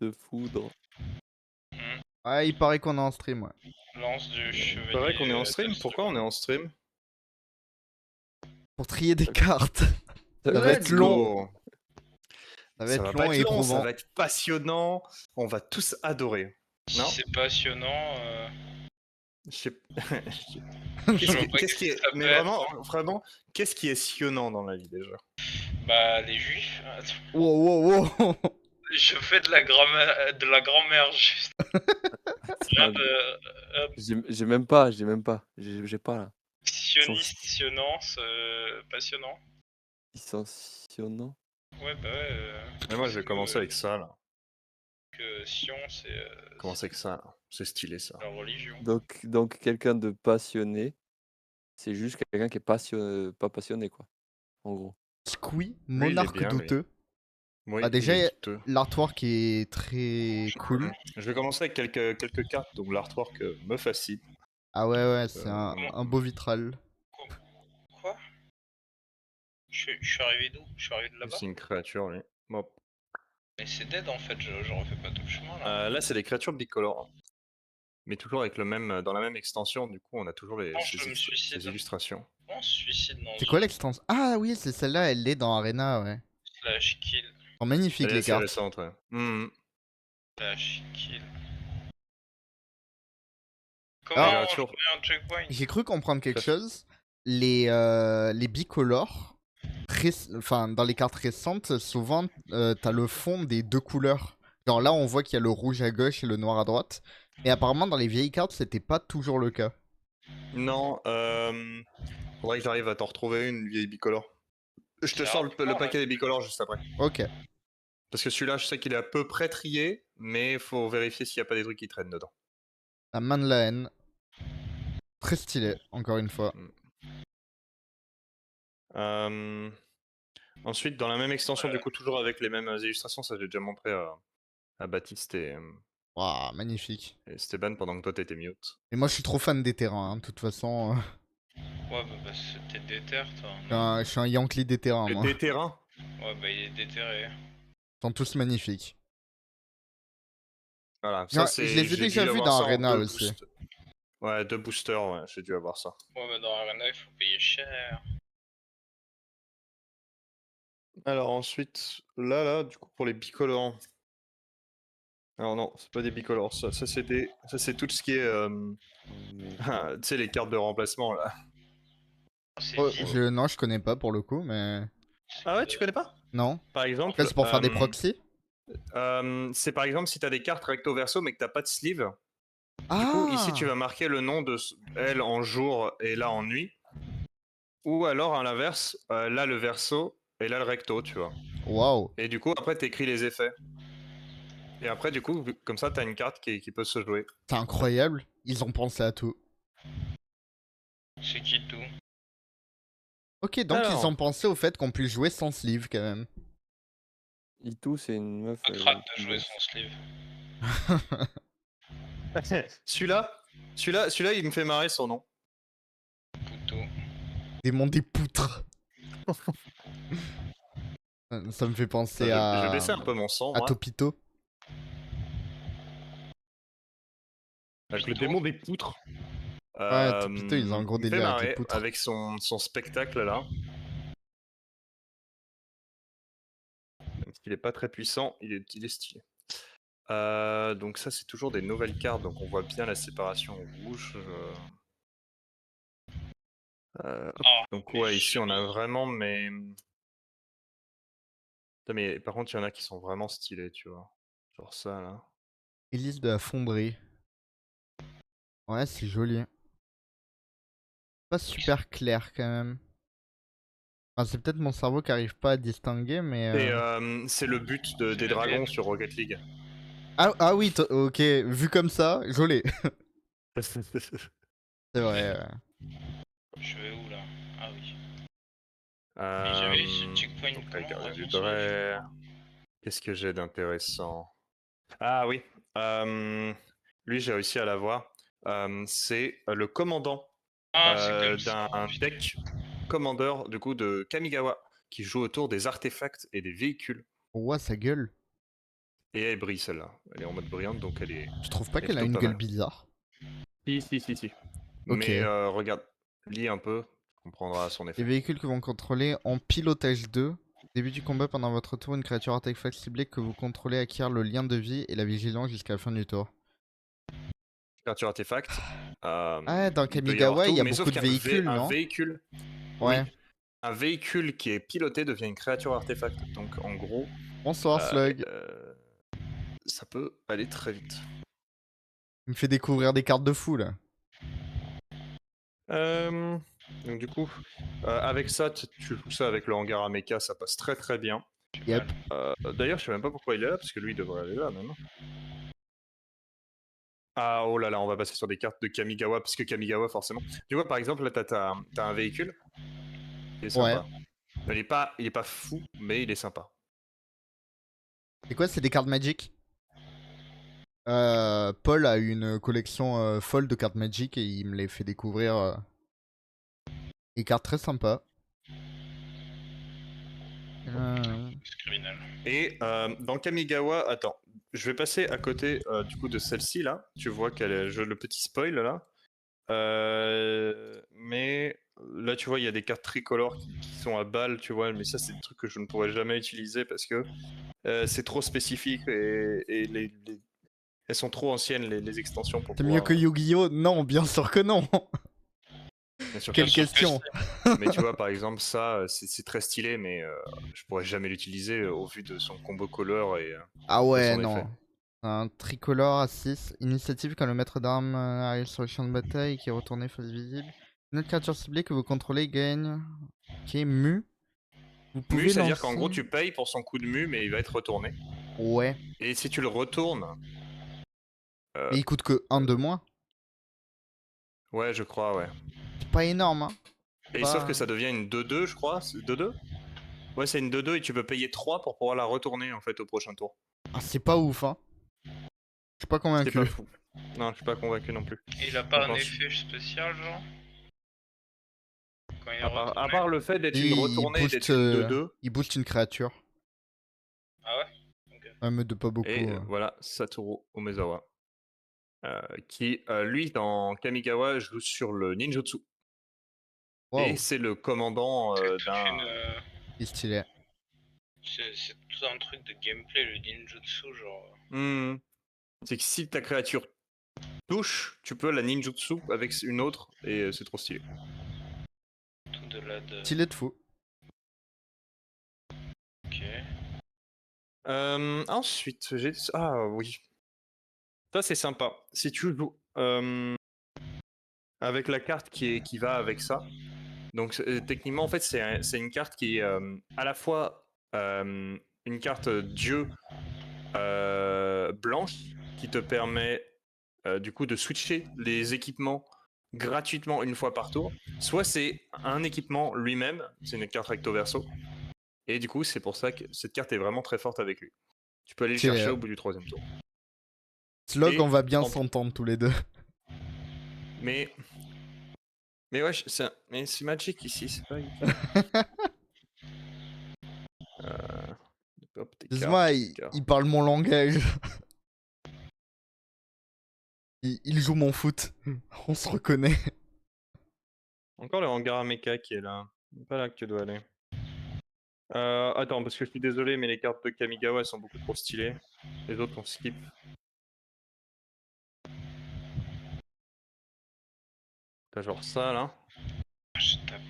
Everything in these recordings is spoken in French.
de foudre. Ah, il paraît qu'on est en stream, ouais. Lance du chevalier. C'est vrai qu'on est en stream. Pourquoi on est en stream? Pour trier des cartes. Ça va être Let's long. go. Ça va Ça être va long pas et être long, ça éprouvant. va être passionnant. On va tous adorer. Si Non c'est passionnant. Je sais- Je vois pas Qu'est-ce qui est... ça Mais peut être. vraiment, qu'est-ce qui est sionnant dans la vie déjà? Bah, les juifs. Attends. Wow. Je fais de la grand-mère juste. Rien de. J'ai même pas, j'ai pas là. Sioniste, sionance, passionnant. Licencionnant. Ouais, bah ouais. Mais moi je vais commencer avec ça là. Que Sion, c'est Commencer avec ça là. C'est stylé ça. la religion. Donc quelqu'un de passionné, c'est juste quelqu'un qui est pas passionné quoi. En gros. Squee, Lui, il est monarque bien, lui. douteux. Oui, Bah, déjà, il est douteux. l'artwork est très cool. Je vais commencer avec quelques cartes, donc l'artwork me fascine. Ah ouais, c'est un beau vitral. Quoi? Je suis arrivé d'où? Je suis arrivé de là-bas? C'est une créature lui. Hop. Mais c'est dead en fait, je refais pas tout le chemin là. Là c'est des créatures bicolores. Mais toujours avec le même, dans la même extension, du coup on a toujours Non, je me suicide. ces illustrations. On se suicide dans C'est quoi l'extension? Ah oui, c'est celle-là, elle est dans Arena, ouais. Slash kill. Elles sont magnifiques Elle est les assez cartes. récente, ouais. Slash kill. Alors, Comment je mets un checkpoint? J'ai cru comprendre quelque chose. Les bicolores, enfin dans les cartes récentes, souvent t'as le fond des deux couleurs. Genre là on voit qu'il y a le rouge à gauche et le noir à droite. Et apparemment dans les vieilles cartes c'était pas toujours le cas. Non, faudrait que j'arrive à t'en retrouver une vieille bicolore. Je te sors le paquet des bicolores juste après. Ok. Parce que celui-là, je sais qu'il est à peu près trié, mais faut vérifier s'il n'y a pas des trucs qui traînent dedans. La main de la haine. Très stylé, encore une fois. Ensuite, dans la même extension, du coup, toujours avec les mêmes illustrations, ça j'ai déjà montré à Baptiste et Waouh, magnifique. Esteban pendant que toi t'étais mute. Et moi je suis trop fan des terrains, hein, de toute façon. Ouais, bah c'était déter, toi. Je suis un Yankee des terrains, moi. Des terrains? Ouais, bah il est déterré. Ils sont tous magnifiques. Voilà, ça c'est. Je les ai déjà vus dans Arena aussi. Ouais, 2 boosters, ouais, j'ai dû avoir ça. Ouais, mais dans Arena, il faut payer cher. Alors ensuite, là, du coup, pour les bicolores. Alors non, c'est pas des bicolores, ça c'est tout ce qui est... tu sais, les cartes de remplacement, là. Oh, non, je connais pas pour le coup, mais... Ah ouais, tu connais pas? Non. Par exemple... C'est pour faire des proxys? C'est par exemple si t'as des cartes recto-verso mais que t'as pas de sleeve. Ah! Du coup, ici tu vas marquer le nom de elle en jour et là en nuit. Ou alors à l'inverse, là le verso et là le recto, tu vois. Waouh! Et du coup, après t'écris les effets. Et après, du coup, comme ça, t'as une carte qui peut se jouer. C'est incroyable, ils ont pensé à tout. C'est qui tout? Ok, donc Alors. ils ont pensé au fait qu'on puisse jouer sans sleeve quand même. Itou, c'est une meuf. Crate de jouer son sleeve. Celui-là, il me fait marrer son nom. Poutou. Démon des poutres. Ça me fait penser à... Je vais baisser un peu mon son, à moi. Topito. Avec le démon des poutres. Ouais, Topito, ils ont un gros il me fait délire avec les marrer poutres. avec son spectacle, là. Même s'il est pas très puissant, il est stylé. Donc ça, c'est toujours des nouvelles cartes, donc on voit bien la séparation rouge. Donc ouais, ici, on a vraiment mais par contre, il y en a qui sont vraiment stylés, tu vois. Genre ça, là. Hélice de la fonderie. Ouais, c'est joli. Pas super clair quand même. Enfin, c'est peut-être mon cerveau qui arrive pas à distinguer, mais... C'est le but des dragons sur Rocket League. Ah oui, ok, vu comme ça, joli. C'est vrai. Je vais où là? Ah oui. Mais j'avais ce checkpoint comment Qu'est-ce que j'ai d'intéressant? Ah oui, lui j'ai réussi à l'avoir. C'est le commandant d'un deck commandeur du coup de Kamigawa qui joue autour des artefacts et des véhicules. Ouais, sa gueule. Et elle brille celle-là. Elle est en mode brillante, donc elle est Tu trouves pas elle est qu'elle a plutôt une pas gueule mal. bizarre? Si. Ok. Mais regarde, lis un peu, tu comprendras son Les effet. véhicules que vous contrôlez en pilotage 2. Début du combat, pendant votre tour, une créature artefact ciblée que vous contrôlez acquiert le lien de vie et la vigilance jusqu'à la fin du tour. Créature artefact. Ah, dans Il peut y avoir Kamigawa, il tout, y a mais sauf beaucoup de qu'un véhicules, un non? véhicule. Ouais. Oui. Un véhicule qui est piloté devient une créature artefact. Donc en gros, Bonsoir, Slug. ça peut aller très vite. Il me fait découvrir des cartes de fou, là. Donc du coup, avec ça, tu joues ça avec le hangar à mecha, ça passe très très bien. Yep. D'ailleurs, je sais même pas pourquoi il est là, parce que lui, il devrait aller là même. Ah, oh là là, on va passer sur des cartes de Kamigawa, parce que Kamigawa, forcément. Tu vois, par exemple, là, t'as un véhicule qui est sympa. Il est pas fou, mais il est sympa. C'est quoi, c'est des cartes Magic? Paul a une collection folle de cartes Magic et il me les fait découvrir. Des cartes très sympas. C'est criminel. Et dans Kamigawa, attends, je vais passer à côté du coup de celle-ci là. Tu vois qu'elle est le petit spoil là. Mais là, tu vois, il y a des cartes tricolores qui sont à balles, tu vois. Mais ça, c'est des trucs que je ne pourrais jamais utiliser parce que c'est trop spécifique et elles sont trop anciennes les extensions pour C'est mieux pouvoir. que Yu-Gi-Oh! Non, bien sûr que non. Bien sûr que Quelle non. question. Mais tu vois, par exemple, ça, c'est très stylé, mais je pourrais jamais l'utiliser au vu de son combo color et Ah de ouais, son effet. non. Un tricolore à 6. Initiative quand le maître d'armes arrive sur le champ de bataille et qui est retourné face visible. Une autre créature ciblée que vous contrôlez gagne. Qui est mu. Vous Mu, pouvez c'est-à-dire qu'en lancer- gros, tu payes pour son coup de mu, mais il va être retourné. Ouais. Et si tu le retournes. Mais il coûte que 1 de moins. Ouais, je crois, ouais. C'est pas énorme, hein. Et Pas- sauf que ça devient une 2-2, je crois. 2-2 Ouais, c'est une 2-2 et tu peux payer 3 pour pouvoir la retourner en fait au prochain tour. Ah, c'est pas ouf, hein. Je suis pas C'est convaincu. pas fou. Non, je suis pas convaincu non plus. Et il a pas Donc, un effet spécial, genre quand il est à retourné. part le fait d'être Et une retournée et d'être une 2-2. il booste une créature. Ah ouais? Ok. Un meute de pas beaucoup. Et voilà, Satoru Umezawa. Qui, lui, dans Kamigawa, joue sur le ninjutsu. Wow. Et c'est le commandant d'un. Il est stylé. C'est tout un truc de gameplay, le ninjutsu, genre. C'est que si ta créature touche, tu peux la ninjutsu avec une autre et c'est trop stylé. Tout de là de. Stylé de fou. Ok. Ensuite, j'ai. Ah oui. Ça, c'est sympa. Si tu joues avec la carte qui va avec ça. Donc, techniquement, en fait, c'est une carte qui est à la fois une carte dieu blanche qui te permet du coup de switcher les équipements gratuitement une fois par tour. Soit c'est un équipement lui-même, c'est une carte recto verso. Et du coup, c'est pour ça que cette carte est vraiment très forte avec lui. Tu peux aller le chercher au bout du 3e tour. Slog, on va bien s'entendre tous les deux. Mais ouais, c'est Magic ici, c'est pas. Excuse-moi, il parle mon langage. Il joue mon foot. On se reconnaît. Encore le hangar à mecha qui est là. C'est pas là que tu dois aller. Attends, parce que je suis désolé, mais les cartes de Kamigawa elles sont beaucoup trop stylées. Les autres on skip. T'as genre ça là. Je tape.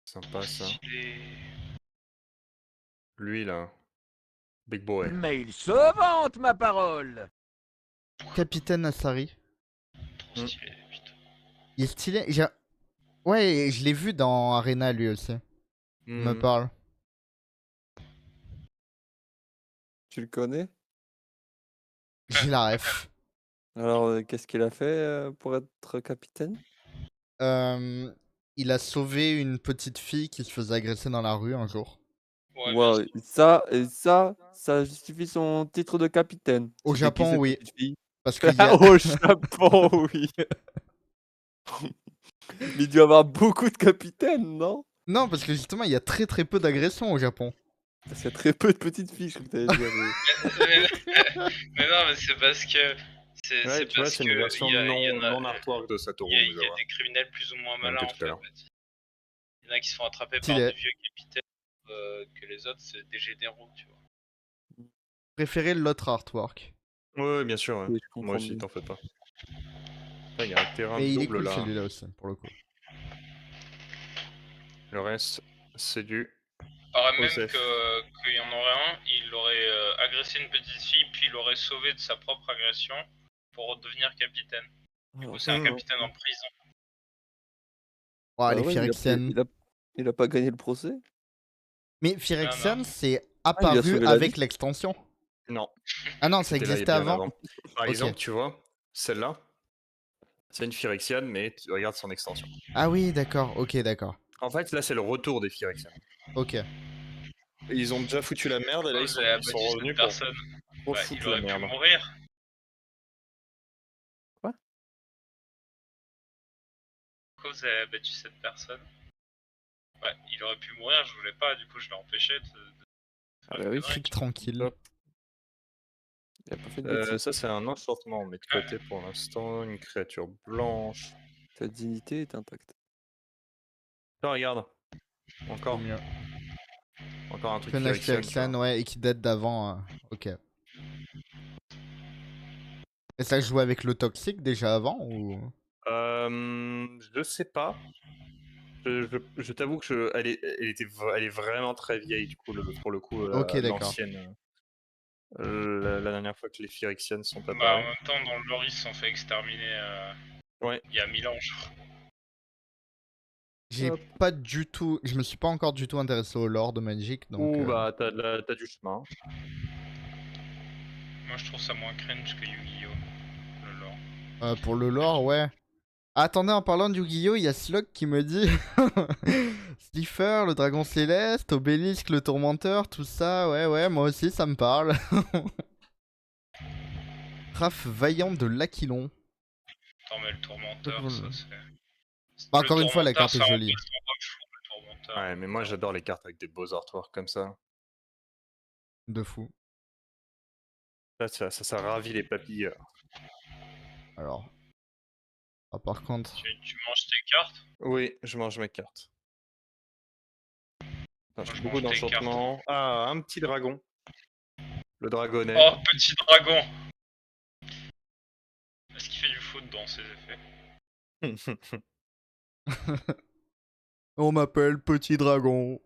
Sympa ça. Stylé. Lui là. Big boy. Mais il se vante, ma parole! Capitaine Asari. Trop stylé, putain. Il est stylé. Ouais, je l'ai vu dans Arena lui aussi. Il me parle. Tu le connais? J'ai la ref. Alors, qu'est-ce qu'il a fait pour être capitaine? Il a sauvé une petite fille qui se faisait agresser dans la rue un jour. Ouais, Wow, ça justifie son titre de capitaine. Au C'était qui, Japon, cette oui. petite fille? Parce qu'il y a... Au Japon, oui. Il doit y avoir beaucoup de capitaines, non? Non, parce que justement, il y a très très peu d'agressions au Japon. Parce qu'il y a très peu de petites fiches, je crois que t'allais dire. Mais non, mais c'est parce que. Ouais, tu vois, c'est une version non Il artwork de Satoru y a Miyazawa. des criminels plus ou moins Même malins que en tout à fait. l'heure. Il y en a qui se font attraper par Stylé. des vieux capitaines que les autres c'est des généraux, tu vois. Préférez l'autre artwork. Ouais, bien sûr. Ouais. Oui, je Moi comprends aussi, mieux. t'en fais pas. Il y a un terrain Mais il est double cool là. celui-là aussi, pour le coup. Le reste, c'est du Paraît même Osef. qu'il y en aurait un, il aurait agressé une petite fille, puis il l'aurait sauvé de sa propre agression pour redevenir capitaine. Du coup, c'est un capitaine en prison. Oh, Bah les ouais, Phyrexian. il a pas gagné le procès? Mais Phyrexian, Non. c'est Ah, il lui a apparu sauvé la vie? avec l'extension. Non, Ah non, ça c'était là existait bien avant. avant. Par Ok. exemple, tu vois, celle-là, c'est une Phyrexian, mais tu regardes son extension. Ah oui, d'accord. Ok, d'accord. En fait, là, c'est le retour des Phyrexian. Ok. Ils ont déjà foutu la merde, et là, Pourquoi ils vous sont, avez ils sont abattu revenus cette pour personne? Il refoutre la aurait pu merde. mourir. Quoi? Pourquoi vous avez abattu cette personne? Ouais, il aurait pu mourir, je voulais pas, du coup je l'ai empêché de Ah faire bah une oui, connerie. Cric tranquille. Hop. il a pas fait de bêtises. Ça, c'est un enchantement, mais de côté pour l'instant, une créature blanche. Ta dignité est intacte. Là, regarde, Au encore, mieux. encore un truc Panache Phyrexian, tu Phyrexian, vois. ouais, et qui date d'avant. Ok. Et ça joue avec le toxique déjà avant ou... Je sais pas. Je t'avoue que elle est vraiment très vieille, du coup, pour le coup, Ok, d'accord. l'ancienne. La dernière fois que les Phyrexians sont Bah en apparus. même temps, dans le lore, ils se sont fait exterminer Ouais. il y a 1000 ans, je crois. J'ai Hop. pas du tout... Je me suis pas encore du tout intéressé au lore de Magic, donc... Ouh, bah, t'as du chemin. Moi je trouve ça moins cringe que Yu-Gi-Oh! Le lore. Pour le lore, ouais. Attendez, en parlant de Yu-Gi-Oh, il y a Slug qui me dit Slifer, le dragon céleste, Obélisque, le tourmenteur, tout ça, ouais, moi aussi ça me parle. Raph vaillant de l'Aquilon. Attends, mais le tourmenteur, ça c'est. Bah, Le encore une fois, la tourmenteur, carte est ça jolie. remplace ton roche, le tourmenteur. Ouais, mais moi, j'adore les cartes avec des beaux artworks comme ça. De fou. Là, ça ravit les papilles. Alors. Ah, par contre. Tu manges tes cartes? Oui, je mange mes cartes. Moi, J'ai je beaucoup mange tes cartes. d'enchantements. Ah, un petit dragon. Le dragonnet. Oh, petit dragon! Est-ce qu'il fait du foot dans ses effets? On m'appelle Petit Dragon.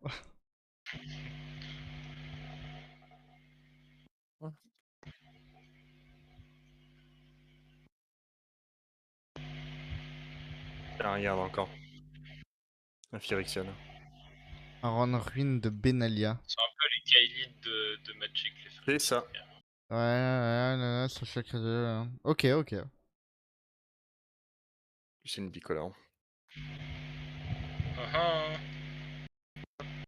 Ah, regarde encore. Un Phyrexian. Aaron Ruine de Benalia. C'est un peu les Kaelid de Magic, les C'est ça. Ouais, sur chaque... Ok. C'est une bicolore.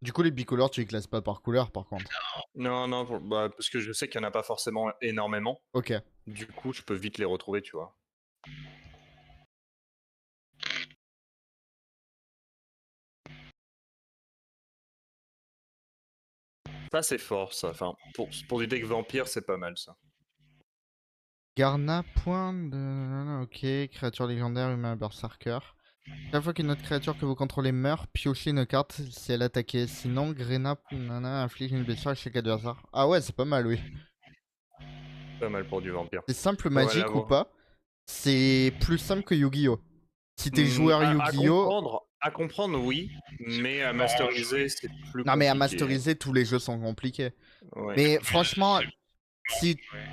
Du coup, les bicolores, tu les classes pas par couleur, par contre. Non, non, bah, parce que je sais qu'il n'y en a pas forcément énormément. Ok. Du coup, je peux vite les retrouver, tu vois. Ça, c'est fort, ça. Enfin, pour du deck vampire, c'est pas mal, ça. Garna, point de... Ok, créature légendaire, humain, berserker. Chaque fois qu'une autre créature que vous contrôlez meurt, piochez une carte si elle attaquait. Sinon, Grena inflige une blessure à chaque adversaire. Ah ouais, c'est pas mal, oui. Pas mal pour du vampire. C'est simple Voilà, Magic ou pas? C'est plus simple que Yu-Gi-Oh! Si t'es Hmm, joueur Yu-Gi-Oh! à comprendre, oui, mais à masteriser, c'est plus compliqué. Non mais à masteriser, tous les jeux sont compliqués. Ouais. Mais franchement, Ouais.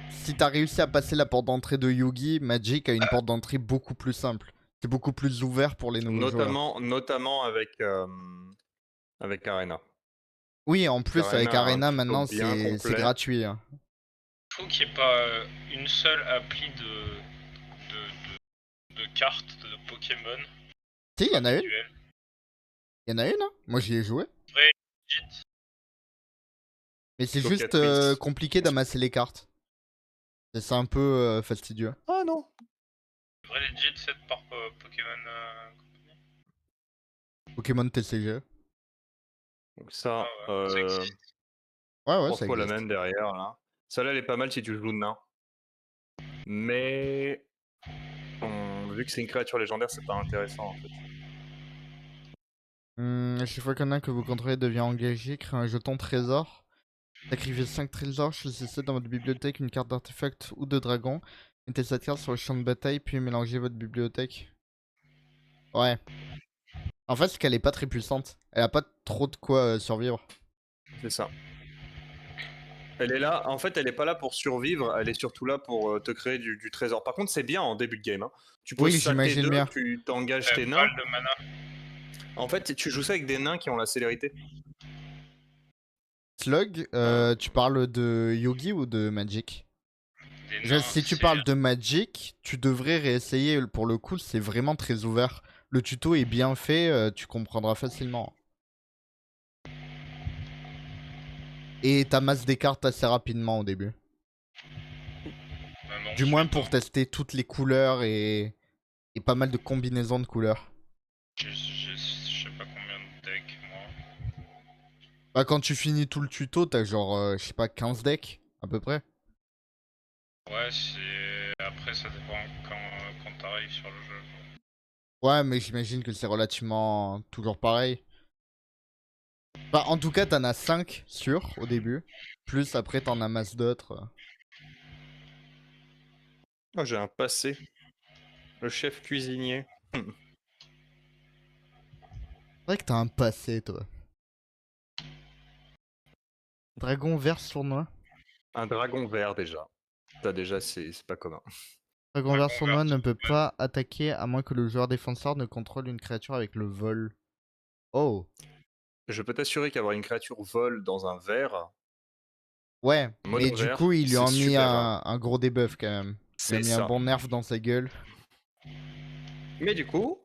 si t'as réussi à passer la porte d'entrée de Yugi, Magic a une porte d'entrée beaucoup plus simple. C'est beaucoup plus ouvert pour les nouveaux joueurs. Notamment avec Arena. Oui, en plus avec Arena a un Arena tuto maintenant bien c'est complet. gratuit. Hein. Je trouve qu'il n'y ait pas une seule appli de cartes de Pokémon. Si, il y en a une. individuelles. Il y en a une, hein. Moi j'y ai joué. Vrai, legit. Mais c'est juste Locatrice. compliqué d'amasser les cartes. Et c'est un peu fastidieux. Ah non. Vrai legit fait par Pokémon Company. Pokémon TCG. Donc ça, Ah ouais, ça existe. Ouais, ouais, 3 ça fois la existe. même derrière, là. Celle-là, elle est pas mal si tu joues nain. Mais vu que c'est une créature légendaire, c'est pas intéressant en fait. Chaque fois qu'un nain que vous contrôlez devient engagé, créez un jeton trésor. Sacrifiez 5 trésors, choisissez dans votre bibliothèque une carte d'artefact ou de dragon. Mettez cette carte sur le champ de bataille, puis mélangez votre bibliothèque. Ouais. En fait, c'est qu'elle est pas très puissante. Elle a pas trop de quoi survivre. C'est ça. Elle est là, en fait, elle est pas là pour survivre, elle est surtout là pour te créer du trésor. Par contre, c'est bien en début de game. Hein. Tu Oui, poses ça j'imagine T2, bien. tu t'engages tes nains. Balle de mana. En fait, tu joues ça avec des nains qui ont la célérité. Slug, tu parles de Yogi ou de Magic? Des Déjà, nains, si tu c'est- parles de Magic, tu devrais réessayer. Pour le coup, c'est vraiment très ouvert. Le tuto est bien fait, tu comprendras facilement. Et t'amasses des cartes assez rapidement au début. Même Du moins ensuite, pour hein. tester toutes les couleurs et pas mal de combinaisons de couleurs. Je sais pas combien de decks, moi. Bah, quand tu finis tout le tuto, t'as genre, je sais pas, 15 decks, à peu près. Ouais, c'est... Après, ça dépend quand t'arrives sur le jeu. Ouais, mais j'imagine que c'est relativement toujours pareil. Bah, en tout cas, t'en as 5 sûrs au début. Plus après, t'en amasses d'autres. Oh, j'ai un passé. Le chef cuisinier. C'est vrai que t'as un passé, toi. Dragon vert sournois. Un dragon vert déjà. Ça déjà, c'est pas commun. Dragon vert Dragon vert, sournois ne peut pas attaquer à moins que le joueur défenseur ne contrôle une créature avec le vol. Oh. Je peux t'assurer qu'avoir une créature vol dans un vert, Ouais, mais mono du vert, coup, ils lui c'est ont mis super. Hein. un gros debuff quand même. Il a C'est mis un ça. bon nerf dans sa gueule. Mais du coup,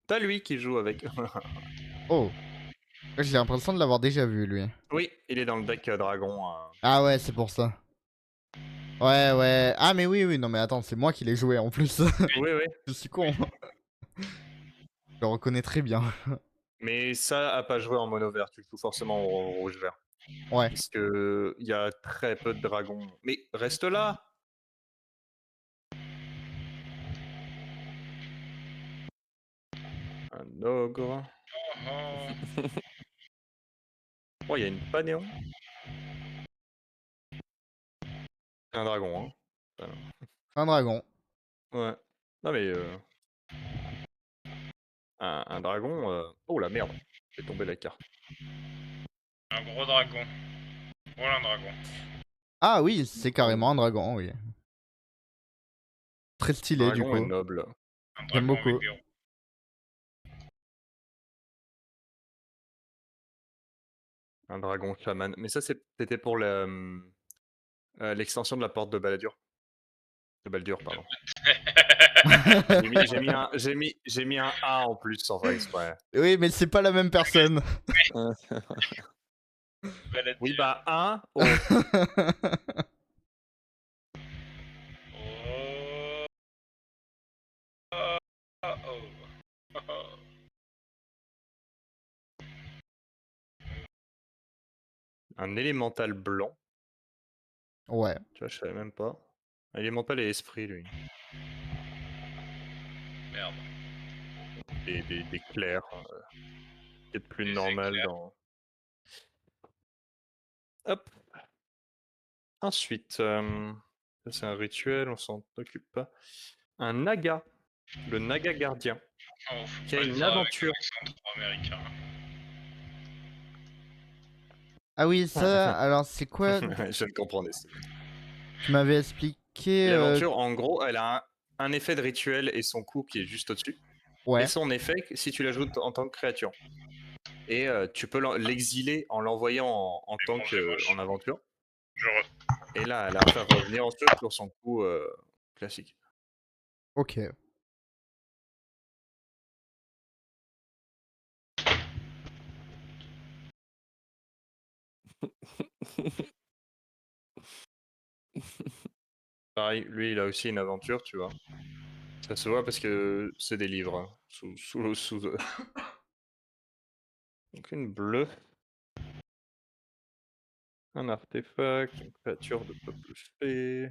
t'as lui qui joue avec. Oh. J'ai l'impression de l'avoir déjà vu, lui. Oui, il est dans le deck dragon. Ah ouais, c'est pour ça. Ouais, ouais. Ah, mais oui, oui, non, mais attends, c'est moi qui l'ai joué en plus. Oui, oui. Je suis con. Je le reconnais très bien. Mais ça, à pas jouer en mono vert, tu le joues forcément en rouge vert. Ouais. Parce que il y a très peu de dragons. Mais reste là. Un ogre. Oh, Oh, il y a une panéon. C'est un dragon, hein. Un dragon. Ouais. Non mais un dragon. Oh la merde. J'ai tombé la carte. un gros dragon. Voilà un dragon. Ah oui, c'est carrément un dragon, oui. Très stylé, du Dragon est coup. noble. Un J'aime dragon avec beaucoup. des roues. Un dragon chaman. Mais ça, c'était pour l'extension de la porte de Baladur. De Baldur, pardon. J'ai mis un A en plus sans faire exprès. Oui, mais c'est pas la même personne. Balade Oui, dire. bah 1. Oh. Oh. Oh. Oh. Oh. Un élémental blanc. Ouais. Tu vois, je savais même pas. Un élémental et esprit, lui. Merde. Des clairs. Peut-être plus Des normal éclairs. dans. Hop. Ensuite, ça c'est un rituel, on s'en occupe pas. Un naga. Le naga gardien. Oh, faut Qui a pas le une dire avec aventure. un accent trop américain. Ah oui, ça, alors c'est quoi? Je ne comprenais pas. Tu m'avais expliqué... L'aventure, en gros, elle a un effet de rituel et son coup qui est juste au-dessus. Ouais. Et son effet, si tu l'ajoutes en tant que créature. Et tu peux l'exiler en l'envoyant en tant qu'en aventure. Et là, elle a fait revenir ensuite sur son coup classique. Ok. Pareil, lui, il a aussi une aventure, tu vois. Ça se voit parce que c'est des livres. Hein, sous... Donc une bleue. Un artefact, une créature de peuple fée,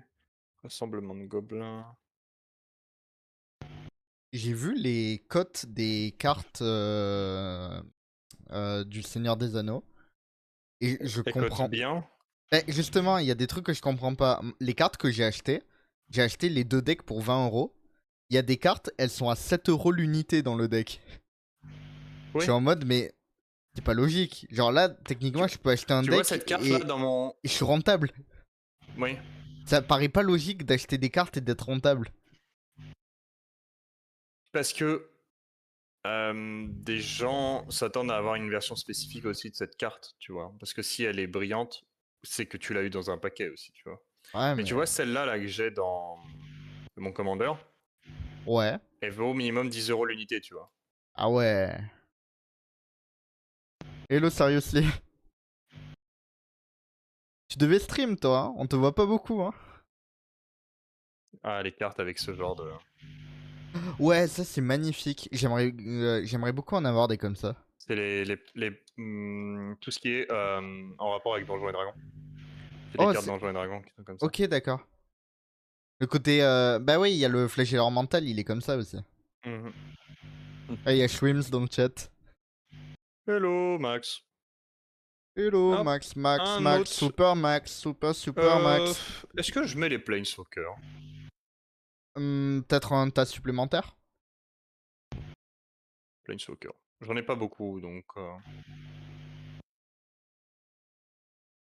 rassemblement de gobelins. J'ai vu les cotes des cartes du Seigneur des Anneaux. Et je Écoute comprends. bien. Justement, il y a des trucs que je comprends pas. Les cartes que j'ai acheté les 2 decks pour 20 €. Il y a des cartes, elles sont à 7 € l'unité dans le deck. Je Oui. suis en mode, mais c'est pas logique. Genre là, techniquement, je peux acheter un Tu deck vois cette carte là dans mon. et je suis rentable. Oui. Ça paraît pas logique d'acheter des cartes et d'être rentable. Parce que des gens s'attendent à avoir une version spécifique aussi de cette carte, tu vois. Parce que si elle est brillante, c'est que tu l'as eu dans un paquet aussi, tu vois. Ouais, Mais tu vois, celle-là là, que j'ai dans mon commandeur, Ouais. elle vaut au minimum 10 € l'unité, tu vois. Ah ouais. Hello, seriously. Tu devais stream, toi, hein. On te voit pas beaucoup, hein. Ah, les cartes avec ce genre de. Ouais, ça c'est magnifique. J'aimerais beaucoup en avoir des comme ça. C'est tout ce qui est en rapport avec Donjons et Dragons. C'est les Oh, cartes Donjons et Dragons qui sont comme ça. ok, d'accord. Le côté. Bah oui, il y a le flagelleur mental, il est comme ça aussi. Mhm. Ah, il y a Shrims dans le chat. Hello, Max. Hello, Hop, Max, Max, un Max, autre. Super Max, Super Max. Est-ce que je mets les Planeswalkers? Peut-être un tas supplémentaire? Planeswalkers. J'en ai pas beaucoup, donc.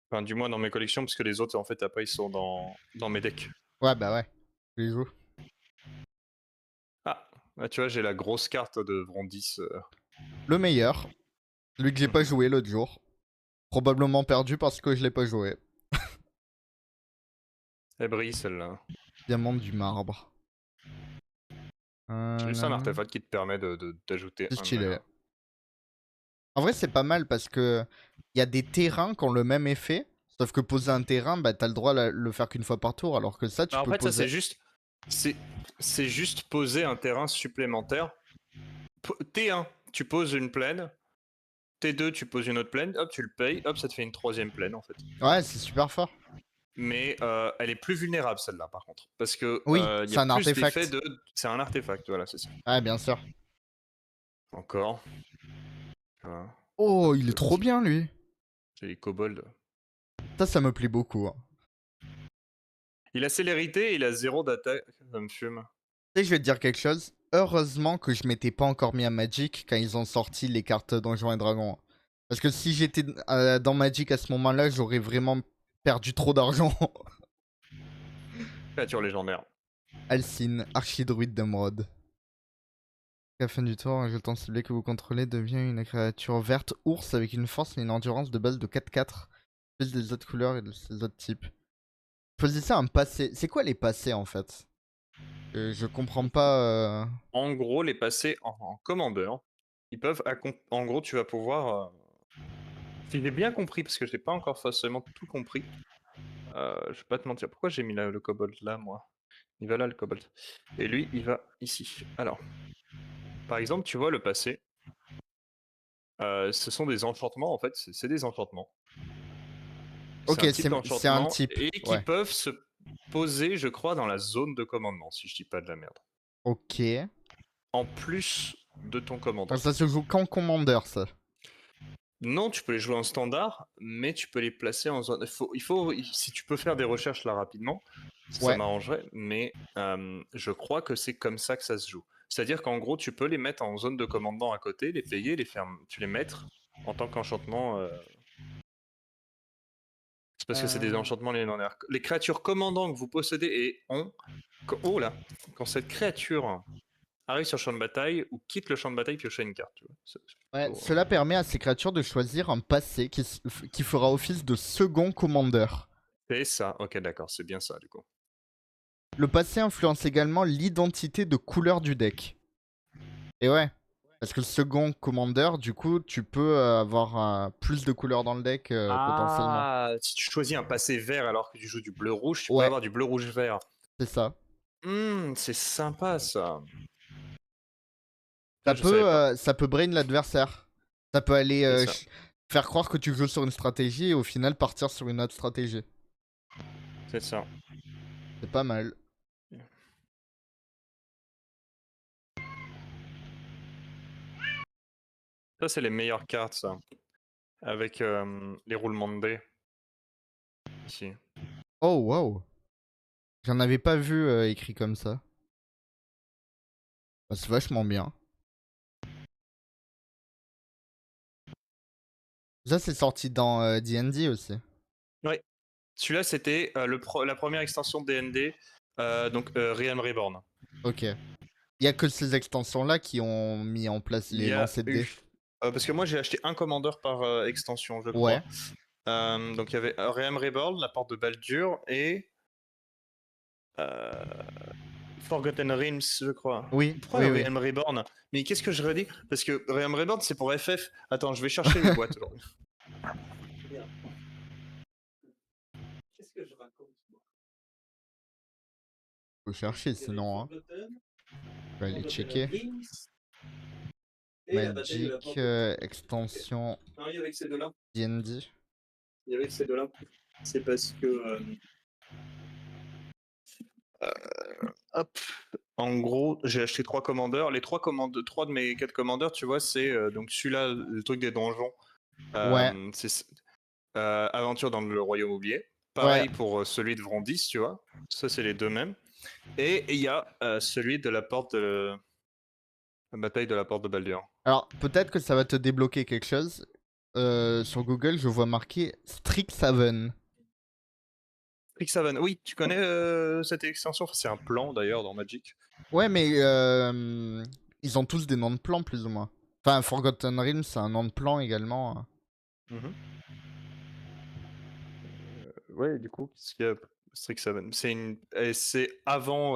Enfin, du moins dans mes collections, parce que les autres, en fait, après, ils sont dans mes decks. Ouais, bah ouais. Je les joue. Ah, là, tu vois, j'ai la grosse carte de Vrondis. Le meilleur. Celui que j'ai pas joué l'autre jour. Probablement perdu parce que je l'ai pas joué. Elle brille, celle-là. Diamant du marbre. C'est juste un artefact qui te permet d'ajouter C'est un stylé. mana. En vrai, c'est pas mal parce que il y a des terrains qui ont le même effet. Sauf que poser un terrain, bah t'as le droit de le faire qu'une fois par tour. Alors que ça, tu Alors, peux en fait, ça, poser. c'est juste. C'est juste poser un terrain supplémentaire. T1, tu poses une plaine. T2, tu poses une autre plaine. Hop, tu le payes. Hop, ça te fait une troisième plaine, en fait. Ouais, c'est super fort. Mais elle est plus vulnérable, celle-là, par contre. Parce que Oui, il y c'est a un plus d'effet artefact. de. C'est un artefact, voilà, c'est ça. Ouais, bien sûr. Encore. Voilà. Oh, il est Le trop petit- bien lui. C'est les kobolds. Ça me plaît beaucoup. Hein. Il a célérité et il a 0 d'attaque, ça me fume. Tu sais, je vais te dire quelque chose. Heureusement que je m'étais pas encore mis à Magic quand ils ont sorti les cartes Donjons et Dragons. Parce que si j'étais dans Magic à ce moment-là, j'aurais vraiment perdu trop d'argent. Créature légendaire. Alcine, archidruide d'Emeraude. À la fin du tour, un jeton ciblé que vous contrôlez devient une créature verte ours avec une force et une endurance de base de 4-4. Plus des autres couleurs et des autres types. Choisissez un passé. C'est quoi les passés en fait? Je comprends pas. En gros, les passés en commandeur, ils peuvent. En gros, tu vas pouvoir. Si j'ai bien compris, parce que je n'ai pas encore forcément tout compris. Je vais pas te mentir. Pourquoi j'ai mis le kobold là, moi? Il va là, le kobold. Et lui, il va ici. Alors, par exemple, tu vois le passé. Ce sont des enchantements, en fait. C'est des enchantements. Ok, C'est un type c'est un d'enchantement type. et qui Ouais. peuvent se poser, je crois, dans la zone de commandement, si je dis pas de la merde. Ok. En plus de ton commandant. Ça se joue qu'en commandeur, ça. Non, tu peux les jouer en standard, mais tu peux les placer en zone. Si tu peux faire des recherches là rapidement, ça Ouais. m'arrangerait, mais je crois que c'est comme ça que ça se joue. C'est-à-dire qu'en gros, tu peux les mettre en zone de commandant à côté, les payer, les faire, tu les mettre en tant qu'enchantement. C'est parce que c'est des enchantements légendaires. Les créatures commandants que vous possédez et ont. Oh là, quand cette créature arrive sur le champ de bataille ou quitte le champ de bataille, piochez une carte. Tu vois. Ouais, Plutôt, cela permet à ces créatures de choisir un passé qui fera office de second commandeur. c'est ça, ok, d'accord, c'est bien ça du coup. Le passé influence également l'identité de couleur du deck. Et ouais, parce que le second commandeur, du coup, tu peux avoir plus de couleurs dans le deck potentiellement. Ah, si tu choisis un passé vert alors que tu joues du bleu-rouge, tu peux Ouais, avoir du bleu-rouge-vert. c'est ça. C'est sympa ça. Ça je savais pas. peut brain l'adversaire. Ça peut aller. C'est ça. faire croire que tu joues sur une stratégie et au final partir sur une autre stratégie. C'est ça. C'est pas mal. Ça, c'est les meilleures cartes, ça. Avec les roulements de dés. Ici. Oh, wow. J'en avais pas vu écrit comme ça. Bah, c'est vachement bien. Ça, c'est sorti dans D&D aussi. Oui. Celui-là, c'était la première extension de D&D, donc Realm Reborn. Ok. Il y a que ces extensions-là qui ont mis en place Il les y a lancers de dés. parce que moi, j'ai acheté un commandeur par extension, je Ouais. crois. Donc, il y avait Realm Reborn, la porte de Baldur, et... Forgotten Realms, je crois. Oui, Pourquoi oui, oui. Realm Reborn? Mais qu'est-ce que je redis? Parce que Realm Reborn, c'est pour FF. Attends, je vais chercher les boîtes aujourd'hui. Qu'est-ce que je raconte? Faut chercher sinon. Hein. Je vais aller checker. Magic, extension Non, il y avait que ces deux-là. D&D. Il y avait que ces deux-là. C'est parce que... hop. En gros, j'ai acheté 3 commandeurs. Les 3 de mes 4 commandeurs, tu vois, c'est donc celui-là, le truc des donjons. Ouais. C'est Aventure dans le Royaume oublié. Ouais. Pareil pour celui de Vrondis, tu vois. Ça, c'est les deux mêmes. Et il y a celui de la porte de... La bataille de la porte de Baldur. Alors, peut-être que ça va te débloquer quelque chose. Sur Google, je vois marqué Strixhaven. Strixhaven, oui, tu connais cette extension? Enfin, c'est un plan d'ailleurs dans Magic. Ouais, mais ils ont tous des noms de plans, plus ou moins. Enfin, Forgotten Realms, c'est un nom de plan également. Ouais, du coup, qu'est-ce qu'il y a Strixhaven? C'est avant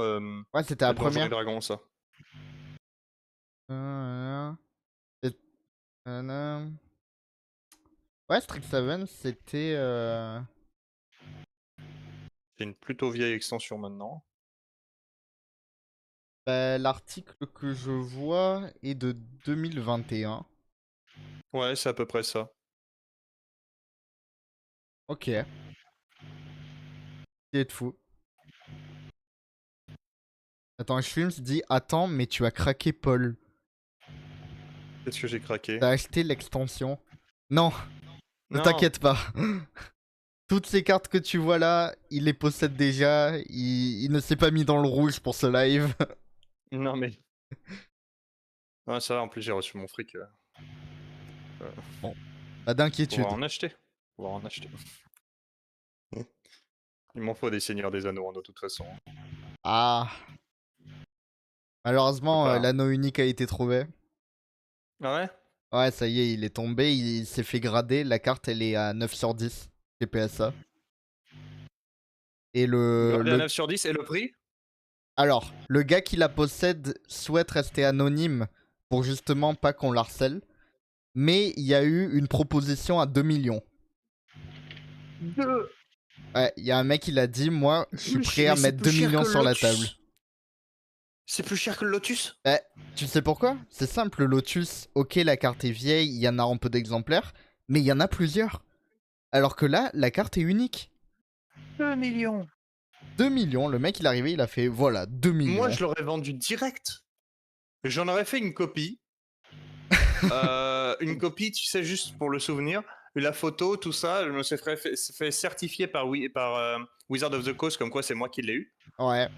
Ouais, c'était la Donjons et première. Dragons, ça. Et- Ouais, Strixhaven, c'était... C'est une plutôt vieille extension maintenant. Bah, l'article que je vois est de 2021. Ouais, c'est à peu près ça. Ok. C'est fou. Attends, Shrimps dit attends, mais tu as craqué Paul. Qu'est-ce que j'ai craqué? T'as acheté l'extension. Non, ne Non, t'inquiète pas. Toutes ces cartes que tu vois là, il les possède déjà. Il ne s'est pas mis dans le rouge pour ce live. non mais... Ouais, ça va, en plus j'ai reçu mon fric. Bon, pas On d'inquiétude. va en acheter. On va en acheter. Il m'en faut des seigneurs des anneaux, hein, de toute façon. Ah. Malheureusement, Pas. l'anneau unique a été trouvé. Ah ouais? Ouais, ça y est, il est tombé, il s'est fait grader. La carte, elle est à 9 sur 10 GPSA. Et Gradé à 9 sur 10, et le prix? Alors, le gars qui la possède souhaite rester anonyme pour justement pas qu'on l'harcèle. Mais il y a eu une proposition à 2 millions. 2. Ouais, il y a un mec qui l'a dit, moi, je suis prêt à mettre 2 millions sur la table. C'est plus cher que le Lotus? Tu sais pourquoi? C'est simple, le Lotus, ok, la carte est vieille, il y en a un peu d'exemplaires, mais il y en a plusieurs. Alors que là, la carte est unique. 2 millions. 2 millions, le mec il est arrivé, il a fait, voilà, 2 millions. Moi, je l'aurais vendu direct. J'en aurais fait une copie. Une copie, tu sais, juste pour le souvenir. La photo, tout ça, je me suis fait certifier par Wizard of the Coast, comme quoi c'est moi qui l'ai eu. Ouais.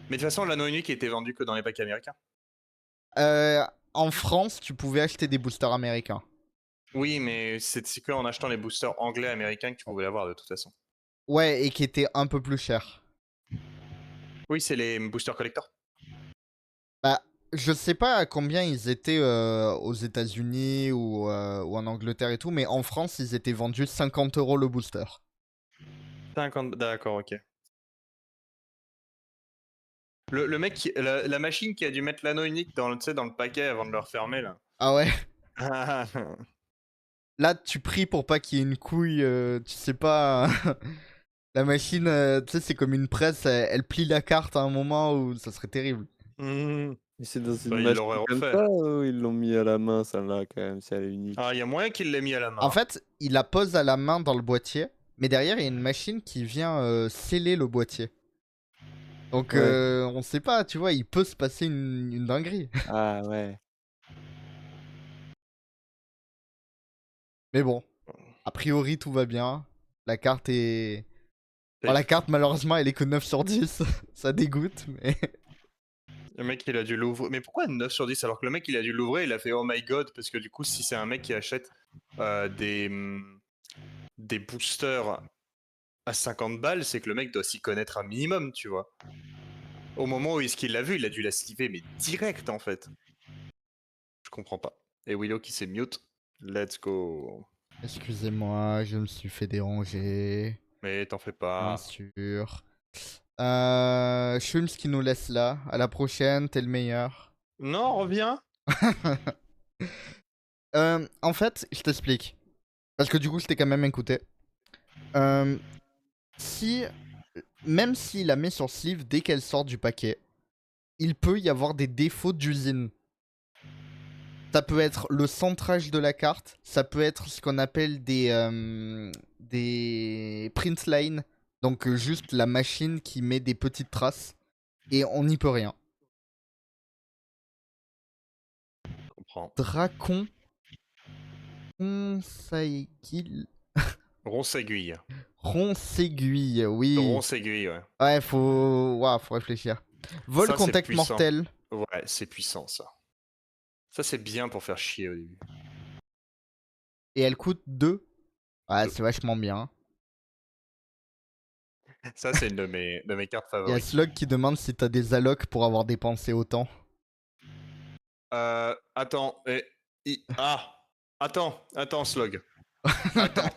Mais de toute façon, l'anneau unique était vendu que dans les packs américains. En France, tu pouvais acheter des boosters américains. Oui, mais c'est que en achetant les boosters anglais américains que tu pouvais l'avoir de toute façon. Ouais, et qui étaient un peu plus chers. Oui, c'est les boosters collector. Bah, je sais pas à combien ils étaient aux États-Unis ou en Angleterre et tout, mais en France, ils étaient vendus 50 € le booster. 50, d'accord, ok. Le mec, la machine qui a dû mettre l'anneau unique dans le paquet avant de le refermer là. Ah ouais? Là, tu pries pour pas qu'il y ait une couille, tu sais pas. La machine, tu sais, c'est comme une presse, elle plie la carte à un moment où ça serait terrible. Mais c'est dans une Bah, il l'aurait machine comme refait. ça ou ils l'ont mis à la main, celle-là, quand même, si elle est unique? Ah, il y a moyen qu'il l'ait mis à la main. En fait, il la pose à la main dans le boîtier, mais derrière, il y a une machine qui vient sceller le boîtier. Donc, Ouais. on sait pas, tu vois, il peut se passer une dinguerie. Ah ouais. Mais bon, a priori, tout va bien. La carte est... Bon, la Safe. carte, malheureusement, elle est que 9 sur 10. Ça dégoûte, mais... Le mec, il a dû l'ouvrir. Mais pourquoi 9 sur 10 alors que le mec, il a dû l'ouvrir, il a fait oh my god, parce que du coup, si c'est un mec qui achète des boosters à 50 balles, c'est que le mec doit s'y connaître un minimum, tu vois. Au moment où il l'a vu, il a dû la sliver, mais direct en fait. Je comprends pas. Et Willow qui s'est mute. Let's go. Excusez-moi, je me suis fait déranger. Mais t'en fais Bien pas. sûr. Shulms qui nous laisse là. À la prochaine, t'es le meilleur. Non, reviens. En fait, je t'explique. Parce que du coup, je t'ai quand même écouté. Euh, si, même s'il la met sur sleeve dès qu'elle sort du paquet, il peut y avoir des défauts d'usine. Ça peut être le centrage de la carte, ça peut être ce qu'on appelle des print lines, donc juste la machine qui met des petites traces, et on n'y peut rien. Je comprends. Dracon Ronsaiguille. Ronce-aiguille. Ronce-aiguille, oui. Ronce-aiguille, ouais. Ouais, faut réfléchir. Vol Ça, c'est contact puissant. mortel. Ouais, c'est puissant ça. Ça, c'est bien pour faire chier au début. Et elle coûte 2. Ouais, Deux. c'est vachement bien. Ça, c'est une de mes cartes Il y a favorites. Slug qui demande si t'as des allocs pour avoir dépensé autant. Attends. Ah. Attends, Slug. Attends.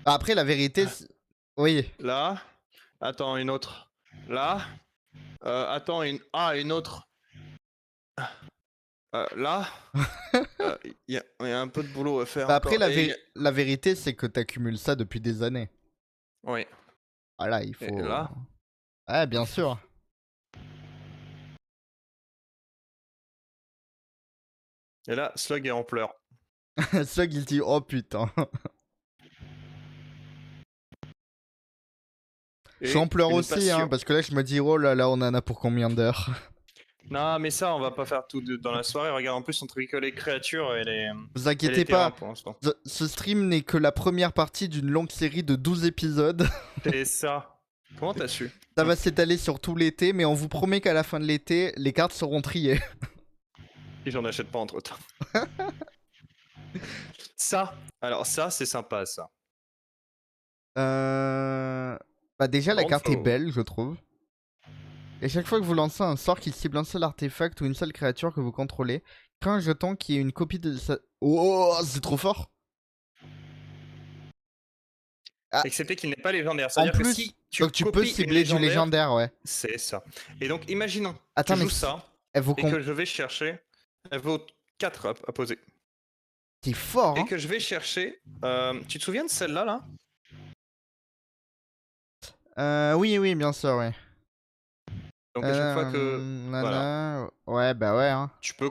Après, la vérité, oui. Là. Attends, une autre. Là. Attends, une autre. Là. Il y a un peu de boulot à faire Bah après, encore. la vérité, c'est que t'accumules ça depuis des années. Oui. Voilà, il Et faut... là. Ouais, bien sûr. Et là, Slug est en pleurs. Slug, il dit, oh putain. Je suis en pleurs une aussi, hein, passion. parce que là, je me dis, oh là là, on en a pour combien d'heures? Non, mais ça, on va pas faire tout dans la soirée. Regarde, en plus, on tricole les créatures et les, Vous et inquiétez les terrains pas, pour l'instant. ce stream n'est que la première partie d'une longue série de 12 épisodes. C'est ça. Comment t'as su? Ça va s'étaler sur tout l'été, mais on vous promet qu'à la fin de l'été, les cartes seront triées. Si j'en achète pas entre temps. Ça, alors ça, c'est sympa, ça. Bah déjà, la Par contre, carte est belle, je trouve. Et chaque fois que vous lancez un sort qui cible un seul artefact ou une seule créature que vous contrôlez, crée un jeton qui est une copie de sa... Oh, c'est trop fort! Ah, Excepté qu'il n'est pas légendaire. en C'est-à-dire que plus, si donc tu peux copies une cibler du légendaire, ouais. c'est ça. Et donc, imaginons, Attends, tu mais joues ça, elle vaut et que je vais chercher, elle vaut 4 à poser. C'est fort, Et hein? que je vais chercher, tu te souviens de celle-là, là? Oui, oui, bien sûr, ouais. Donc à chaque fois que, Nana... Ouais, bah ouais, hein. tu peux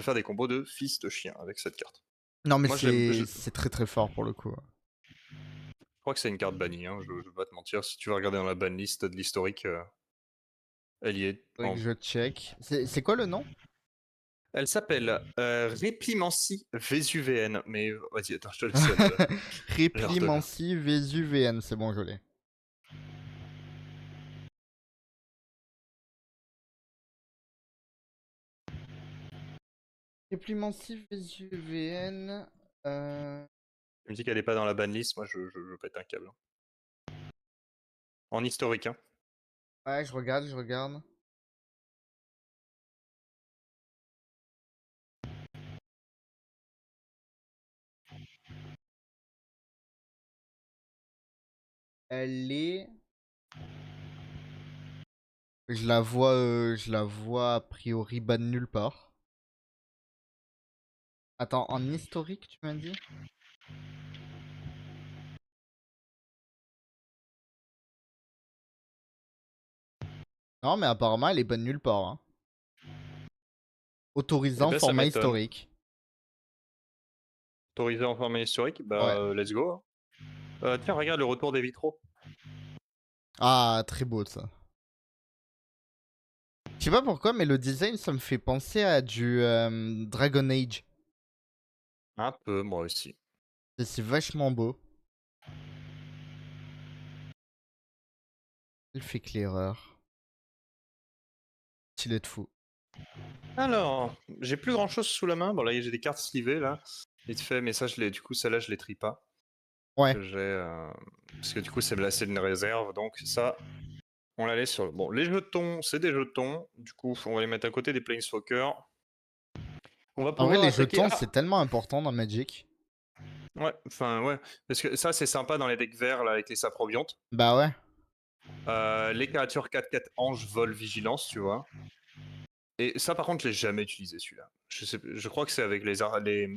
faire des combos de fils de chien avec cette carte. Non, mais Moi, c'est très très fort pour le coup. Je crois que c'est une carte bannie, hein, je vais pas te mentir. Si tu vas regarder dans la banlist de l'historique, elle y est. Faudrait que je check. C'est quoi le nom? Elle s'appelle Réplimancie Vésuvéenne. Mais vas-y, attends, je te laisse. Réplimancie Vésuvéenne, c'est bon, je l'ai. Réplimancie Vésuvéenne... Tu me dis qu'elle est pas dans la banlist, moi je pète un câble. En historique, hein. Ouais, je regarde, je regarde. Elle est... je la vois a priori ban nulle part. Attends, en historique, tu m'as dit? Non, mais apparemment, elle est bonne nulle part. Hein. Eh Autorisant ben, ça format m'étonne. historique. Autorisé en format historique, bah Ouais. let's go. Hein. Tiens, regarde le retour des vitraux. Ah, très beau ça. Je sais pas pourquoi, mais le design, ça me fait penser à du Dragon Age. Un peu, moi aussi. C'est vachement beau. Elfe éclaireur. Stylé de fou. Alors, j'ai plus grand chose sous la main. Bon, là, j'ai des cartes slivées, là. Vite fait, mais ça, du coup, celle-là, je les trie pas. Ouais. Parce que du coup, c'est une réserve, donc ça, on la laisse sur. Bon, les jetons, c'est des jetons. Du coup, on va les mettre à côté des Planeswalkers. On va En vrai, pouvoir les attaquer. jetons, Ah c'est tellement important dans Magic. ouais, enfin, ouais. Parce que ça, c'est sympa dans les decks verts, là, avec les saprobiontes. Bah ouais. Les créatures 4/4 ange, vol, vigilance, tu vois. Et ça, par contre, je l'ai jamais utilisé, celui-là. Je crois que c'est avec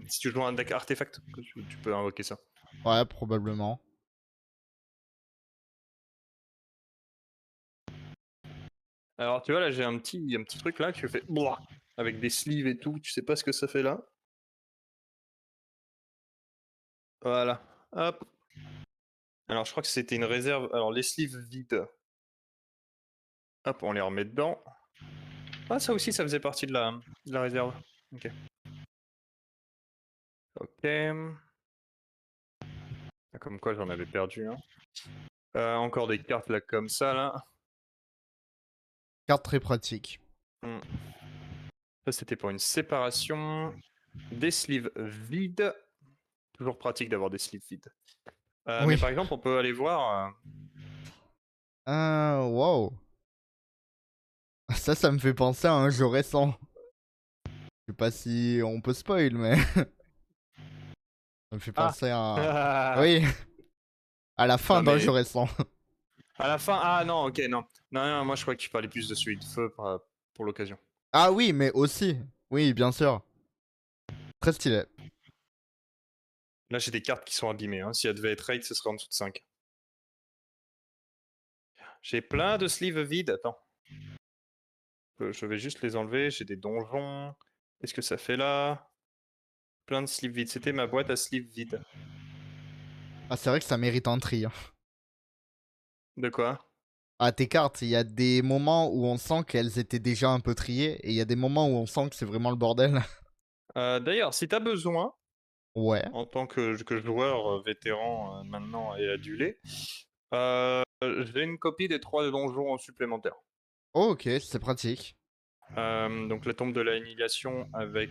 si tu joues un deck artefact, que tu peux invoquer ça. Ouais, probablement. Alors, tu vois, là, j'ai un petit truc là que je fais Bouah avec des sleeves et tout. Tu sais pas ce que ça fait là. Voilà. Hop. Alors, je crois que c'était une réserve. Alors, les sleeves vides. Hop, on les remet dedans. Ah, ça aussi, ça faisait partie de la réserve. Ok. Ok. Comme quoi, j'en avais perdu. Hein. Encore des cartes là comme ça là. Carte très pratique. Hmm. Ça, c'était pour une séparation. Des sleeves vides. Toujours pratique d'avoir des sleeves vides. Oui. Mais par exemple, on peut aller voir. Wow. Ça me fait penser à un jeu récent. Je sais pas si on peut spoil, mais. Ça me fait penser à. Oui. À la fin Non, d'un jeu mais récent. à la fin, ah non, ok, non. Non, moi je crois que tu parlais plus de celui de feu pour l'occasion. Ah oui, mais aussi. Oui, bien sûr. Très stylé. Là, j'ai des cartes qui sont abîmées. Hein. Si elle devait être raid, ce serait en dessous de 5. J'ai plein de sleeves vides. Attends. Je vais juste les enlever. J'ai des donjons. Qu'est-ce que ça fait là? Plein de sleeves vides. C'était ma boîte à sleeves vides. Ah, c'est vrai que ça mérite un tri. Hein. De quoi? Ah, tes cartes, il y a des moments où on sent qu'elles étaient déjà un peu triées, et il y a des moments où on sent que c'est vraiment le bordel. D'ailleurs, si t'as besoin, Ouais. en tant que joueur vétéran maintenant et adulé, j'ai une copie des 3 donjons supplémentaires. Oh, ok, c'est pratique. Donc la tombe de l'annihilation avec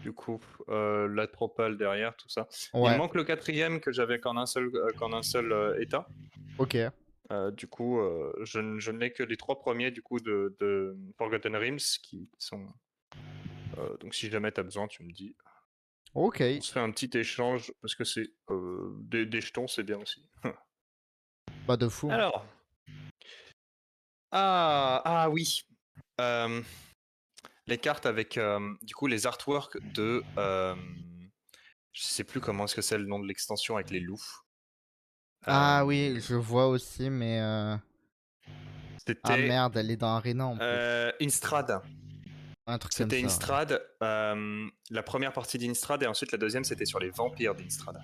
du coup la tropale derrière, tout ça. Il me Ouais. manque le 4e que j'avais qu'en un seul état. Ok. Du coup, je n'ai que les 3 premiers du coup de Forgotten Realms qui sont. Donc si jamais t'as besoin, tu me dis. Ok. On se fait un petit échange parce que c'est des jetons, c'est bien aussi. Bah, de fou. Alors. Ah oui. Les cartes avec du coup les artworks de. Je sais plus comment est-ce que c'est le nom de l'extension avec les loups. Ah oui, je vois aussi, mais. Ah C'était merde, elle est dans Arena en plus. Instrad. Un truc comme C'était ça. Instrad, la première partie d'Instrad et ensuite la deuxième c'était sur les vampires d'Instrad.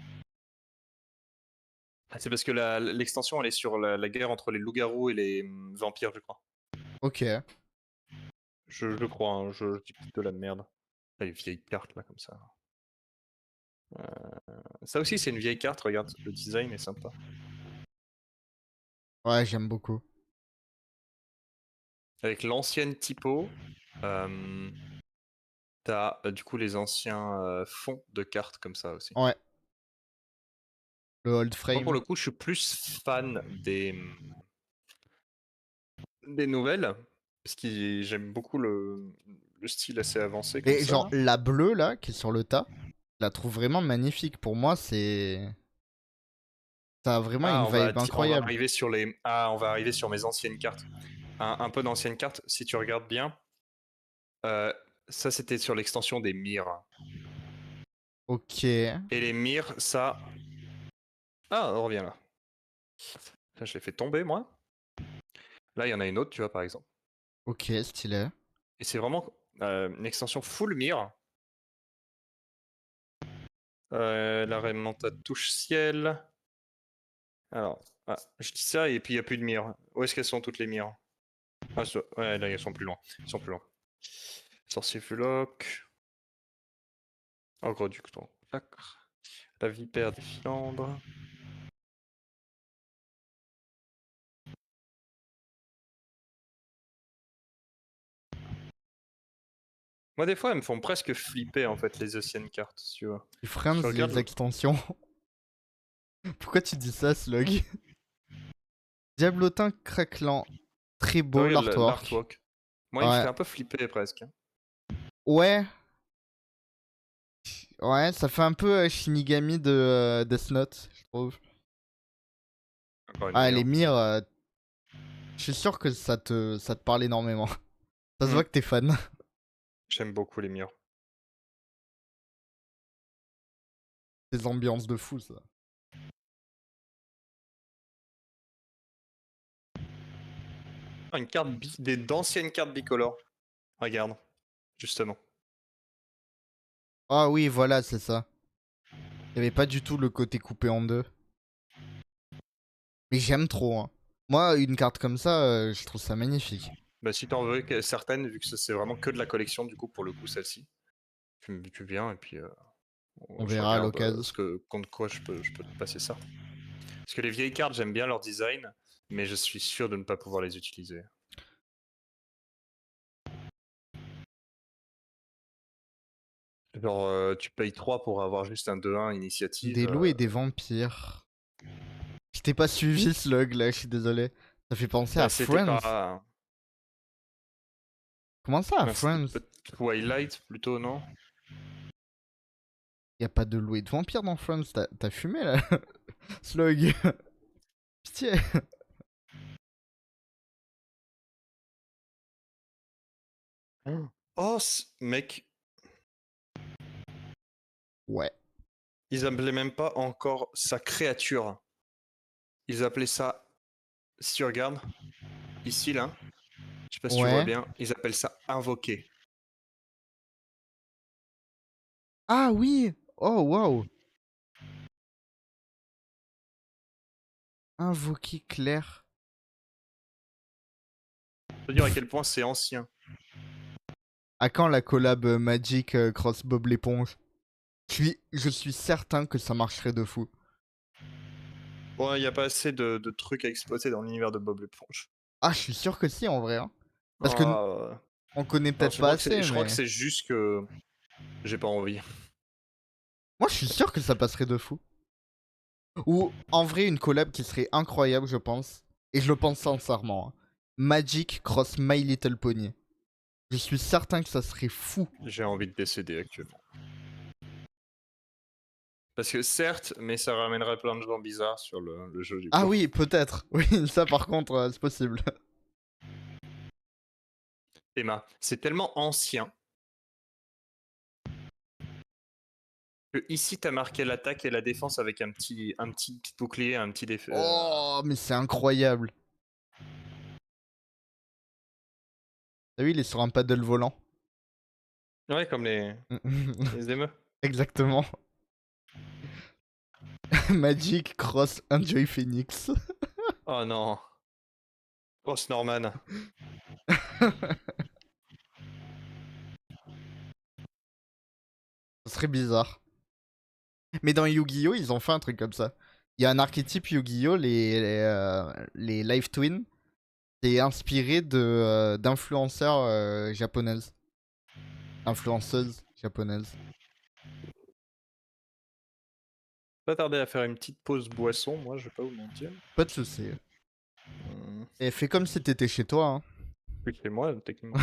C'est parce que l'extension elle est sur la guerre entre les loups-garous et les vampires, je crois. Ok. Je crois, hein, je dis peut-être de la merde. Les vieilles cartes là comme ça. Ça aussi c'est une vieille carte, regarde, le design est sympa. Ouais, j'aime beaucoup. Avec l'ancienne typo, t'as du coup les anciens fonds de cartes comme ça aussi. Ouais. Le old Moi pour frame. le coup je suis plus fan des nouvelles, parce que j'aime beaucoup le style assez avancé comme Et ça. genre, la bleue là, qui est sur le tas, je la trouve vraiment magnifique. Pour moi, c'est. Ça a vraiment une Ah, vibe on va incroyable. arriver sur on va arriver sur mes anciennes cartes. Un peu d'anciennes cartes, si tu regardes bien. Ça, c'était sur l'extension des mires. Ok. Et les mires, ça. Ah, on revient là. Ça, je l'ai fait tomber, moi. Là, il y en a une autre, tu vois, par exemple. Ok, stylé. Et c'est vraiment une extension full mirror. La remontada touche ciel. Alors, je dis ça et puis il n'y a plus de mirror. Où est-ce qu'elles sont toutes les mirrors? Ouais, là, elles sont plus loin. Ils sont plus loin. Sorcier Fuloc. Ogre du Sacre. La vipère des filandres. Moi, des fois, elles me font presque flipper, en fait, les anciennes cartes, tu vois. Tu friends Je regarde les extensions. Pourquoi tu dis ça, Slug? Diablotin craquelant. Très Ah beau oui, l'artwork. l'artwork. Moi, il me Ouais. fait un peu flipper, presque. Ouais. Ouais, ça fait un peu Shinigami de Death Note, je trouve. Encore une Ah, les mirror. mires, je suis sûr que ça te parle énormément. Ça se Hmm. voit que t'es fan. J'aime beaucoup les mirrors. Des ambiances de fou, ça. Ah, une carte d'anciennes cartes bicolores. Regarde, justement. Ah oui, voilà, c'est ça. Il y avait pas du tout le côté coupé en deux. Mais j'aime trop, hein. Moi, une carte comme ça, je trouve ça magnifique. Bah, si t'en veux certaines, vu que c'est vraiment que de la collection, du coup, pour le coup, celle-ci, tu viens et puis On je verra à regarde l'occasion. contre quoi je peux te passer ça. Parce que les vieilles cartes, j'aime bien leur design, mais je suis sûr de ne pas pouvoir les utiliser. Genre, tu payes 3 pour avoir juste un 2-1 initiative. Des loups et des vampires. Je t'ai pas suivi, Slug, là, je suis désolé. Ça fait penser à Bah, c'était Friends. pas. Comment ça, à Non, c'était Friends? Twilight plutôt, non? Y a pas de loup et de vampires dans Friends. T'as fumé, là? Slug. Pitié. Oh, mec, Ouais. ils appelaient même pas encore sa créature. Ils appelaient ça, si tu regardes, ici, là, je sais pas si tu vois Ouais. bien, ils appellent ça invoquer. Ah oui! Oh, wow! Invoquer Claire. Je veux dire à quel point c'est ancien. À quand la collab Magic Cross Bob l'éponge? Je suis certain que ça marcherait de fou. Bon, il n'y a pas assez de trucs à exploiter dans l'univers de Bob l'éponge. Ah, je suis sûr que si, en vrai, hein. Parce que Ah, on connaît non, peut-être pas assez, je crois que mais... c'est juste que j'ai pas envie. Moi, je suis sûr que ça passerait de fou. Ou, en vrai, une collab qui serait incroyable, je pense. Et je le pense sincèrement, hein. Magic Cross My Little Pony. Je suis certain que ça serait fou. J'ai envie de décéder actuellement. Parce que certes, mais ça ramènerait plein de gens bizarres sur le jeu du coup. Ah oui, peut-être. Oui, ça par contre, c'est possible. Emma, c'est tellement ancien que ici t'as marqué l'attaque et la défense avec un petit bouclier, un petit défi. Oh, mais c'est incroyable. T'as vu, il est sur un paddle volant. Ouais, comme les émeux. Exactement. Magic Cross Enjoy Phoenix. Oh non. Oh, Norman. Ce serait bizarre. Mais dans Yu-Gi-Oh, ils ont fait un truc comme ça. Il y a un archétype Yu-Gi-Oh, les Life Twin. C'est inspiré d'influenceurs japonaises. Influenceuses japonaises. Pas tarder à faire une petite pause boisson, moi, je vais pas vous mentir. Pas de soucis. Hmm. Et fais comme si t'étais chez toi, hein. Oui, c'est moi, techniquement.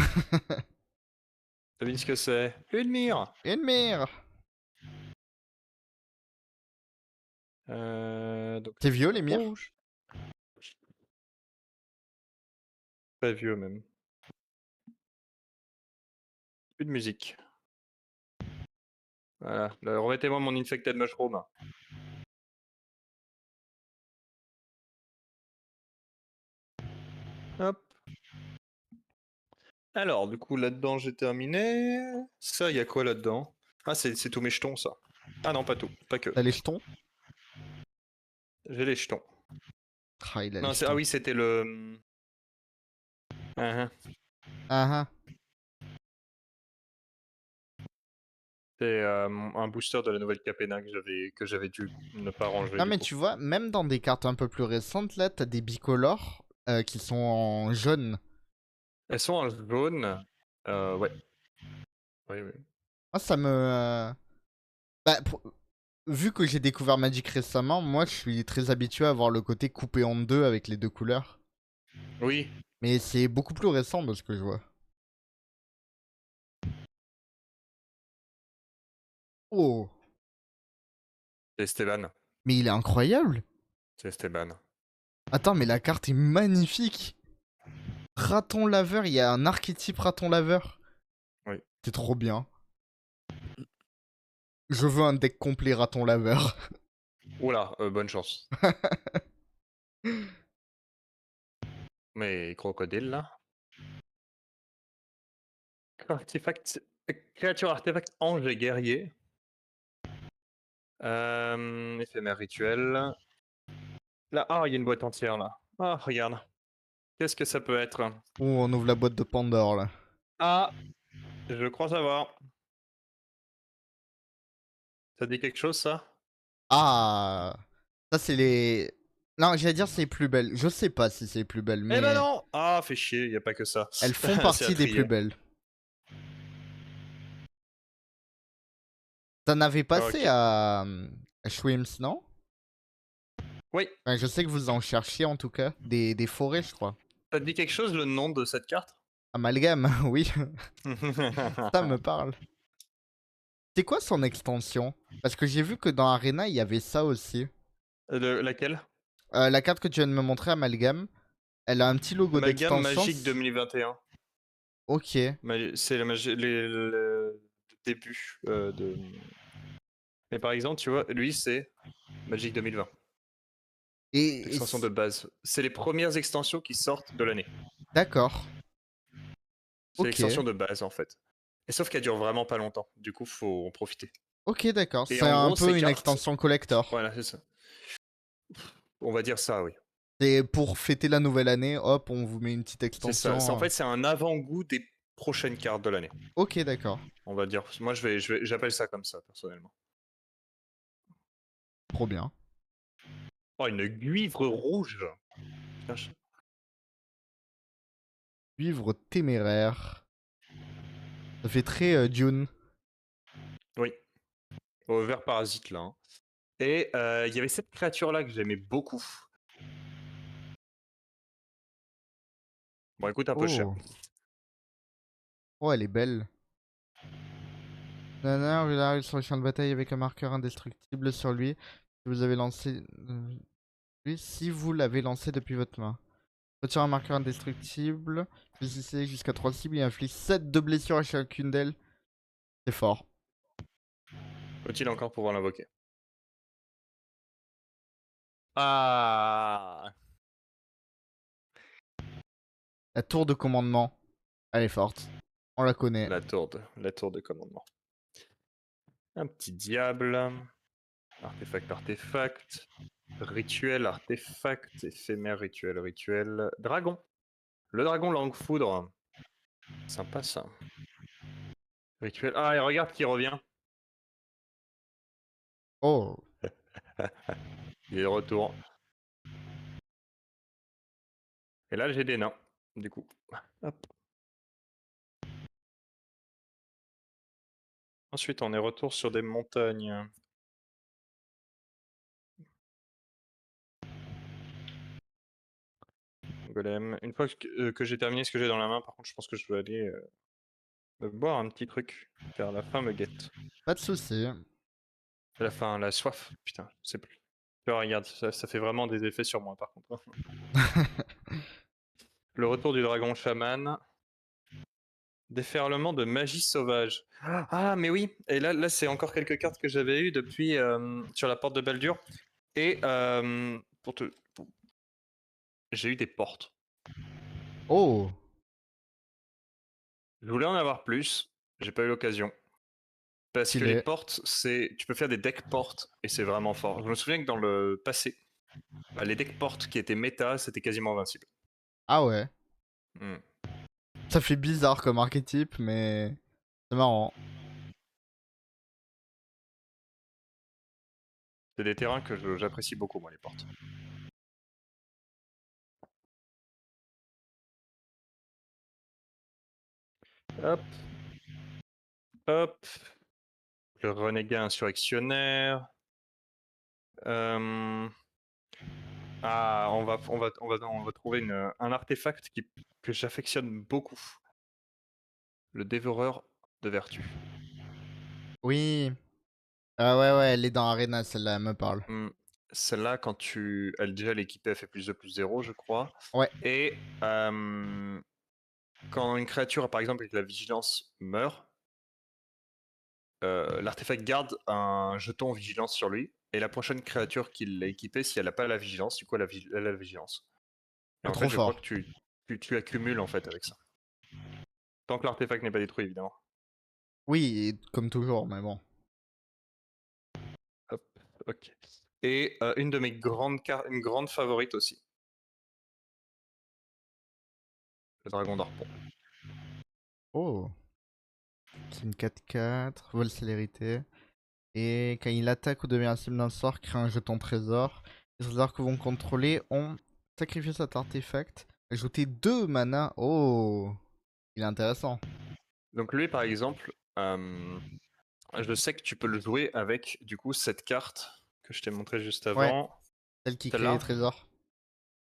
T'as vu ce que c'est? Une mire. Une mire. Donc, C'est vieux les mires? rouge. Pas vieux même. Plus de musique. Voilà. Remettez-moi mon Infected Mushroom. Hop. Alors, du coup, là-dedans, j'ai terminé. Ça, il y a quoi là-dedans? Ah, c'est tous mes jetons, ça. Ah non, pas tout, pas que. T'as les jetons? J'ai les jetons. Ah, il a les Non, jetons. oui, c'était le... Ah, ah. Ah ah. C'est un booster de la nouvelle Capena que j'avais dû ne pas ranger, Non, du mais coup. tu vois, même dans des cartes un peu plus récentes, là, t'as des bicolores qui sont en jaune. Elles sont en jaune. Ouais. Oui, oui. Moi, ça me. Bah, vu que j'ai découvert Magic récemment, moi, je suis très habitué à voir le côté coupé en deux avec les deux couleurs. Oui, Mais c'est beaucoup plus récent de ce que je vois. Oh, c'est Esteban. mais il est incroyable. C'est Esteban. Attends, mais la carte est magnifique. Raton laveur, il y a un archétype raton laveur. Oui. C'est trop bien. Je veux un deck complet raton laveur. Oula, bonne chance. Mais crocodile, là. Artefact... Créature artefact ange et guerrier. Éphémère rituel. Là, ah, il y a une boîte entière, là. Ah, regarde. Qu'est-ce que ça peut être? Oh, on ouvre la boîte de Pandore là. Ah, je crois savoir. Ça dit quelque chose, ça? Ah, ça c'est les. Non, j'allais dire c'est les plus belles. Je sais pas si c'est les plus belles, Eh ben mais non! Ah, fait chier, y a pas que ça. elles font C'est à partie des plus trier. belles. T'en avais passé Ok. à Shwims, non? Oui. Enfin, je sais que vous en cherchiez en tout cas. Des forêts, je crois. Ça te dit quelque chose, le nom de cette carte? Amalgame, oui. Ça me parle. C'est quoi son extension? Parce que j'ai vu que dans Arena, il y avait ça aussi. Laquelle? La carte que tu viens de me montrer, Amalgame, elle a un petit logo Amalgame d'extension. Magique 2021. Ok. C'est le début de... Mais par exemple, tu vois, lui, c'est Magic 2020. Et Extension de base. C'est les premières extensions qui sortent de l'année. d'accord. C'est Ok. l'extension de base, en fait. Et sauf qu'elle dure vraiment pas longtemps. Du coup, faut en profiter. Ok, d'accord. Et C'est en un gros, peu ces une cartes... extension collector. Voilà, c'est ça. On va dire ça, oui. C'est pour fêter la nouvelle année, hop, on vous met une petite C'est ça. En extension. fait, c'est un avant-goût des prochaines cartes de l'année. Ok, d'accord. On va dire. Moi, j'appelle ça comme ça, personnellement. Trop bien. Oh, une guivre rouge. Putain, Vivre téméraire. Ça fait très Dune. oui. Au vert parasite, là. Hein. Et il y avait cette créature-là que j'aimais beaucoup. Bon, écoute, un peu cher. Oh. Oh, elle est belle. Nana, il arrive sur le champ de bataille avec un marqueur indestructible sur lui. Si vous avez lancé. Si vous l'avez lancé depuis votre main. Retire un marqueur indestructible. Saisissez jusqu'à 3 cibles et inflige 7 de blessures à chacune d'elles. C'est fort. Faut-il encore pouvoir l'invoquer? Ah, La tour de commandement. Elle est forte. On la connaît. la tour de commandement. Un petit diable. Artefact, artefact. Rituel, artefact. Éphémère, rituel, rituel. Dragon. Le dragon langue foudre. Sympa ça. Rituel. Ah, et regarde qui revient. Oh. Il est de retour. Et là, j'ai des nains, du coup. Hop. Ensuite, on est retour sur des montagnes. Golem. Une fois que j'ai terminé ce que j'ai dans la main, par contre, je pense que je dois aller me boire un petit truc. Car la faim me guette. Pas de soucis. La faim, la soif. Putain, je sais plus. Tu vois, regarde, ça fait vraiment des effets sur moi, par contre. Le retour du dragon chaman. Déferlement de magie sauvage. Ah, mais oui. Et là c'est encore quelques cartes que j'avais eues depuis sur la porte de Baldur. Et j'ai eu des portes. Oh. Je voulais en avoir plus, j'ai pas eu l'occasion. Parce que les Stylé. portes, tu peux faire des decks portes et c'est vraiment fort. Je me souviens que dans le passé, les decks portes qui étaient méta, c'était quasiment invincible. Ah ouais. Hmm. Ça fait bizarre comme archétype, mais c'est marrant. C'est des terrains que j'apprécie beaucoup, moi, les portes. Hop. Hop. Le renégat insurrectionnaire. Ah, on va trouver un artefact que j'affectionne beaucoup. Le dévoreur de vertu. Oui. Ah ouais, ouais, elle est dans Arena, celle-là, elle me parle. Celle-là, déjà l'équipée, elle fait plus de plus 0, je crois. Ouais. Et quand une créature, par exemple, avec la vigilance meurt, l'artefact garde un jeton vigilance sur lui. Et la prochaine créature qui l'a équipée, si elle n'a pas la vigilance, du coup, elle a la vigilance. Et Ah, en trop fait, je crois fort. que tu accumules en fait avec ça. Tant que l'artefact n'est pas détruit, évidemment. Oui, et comme toujours, mais bon. Hop, ok. Et une de mes une grande favorite aussi. Le dragon d'arpon. Oh. C'est une 4-4, vol célérité. Et quand il attaque ou devient la cible d'un sort, crée un jeton trésor. Les trésors que vont contrôler ont sacrifié cet artefact. Ajouter 2 mana. Oh. Il est intéressant. Donc lui, par exemple, je sais que tu peux le jouer avec, du coup, cette carte que je t'ai montré juste Ouais. avant. Celle qui crée les Celle-là, trésors.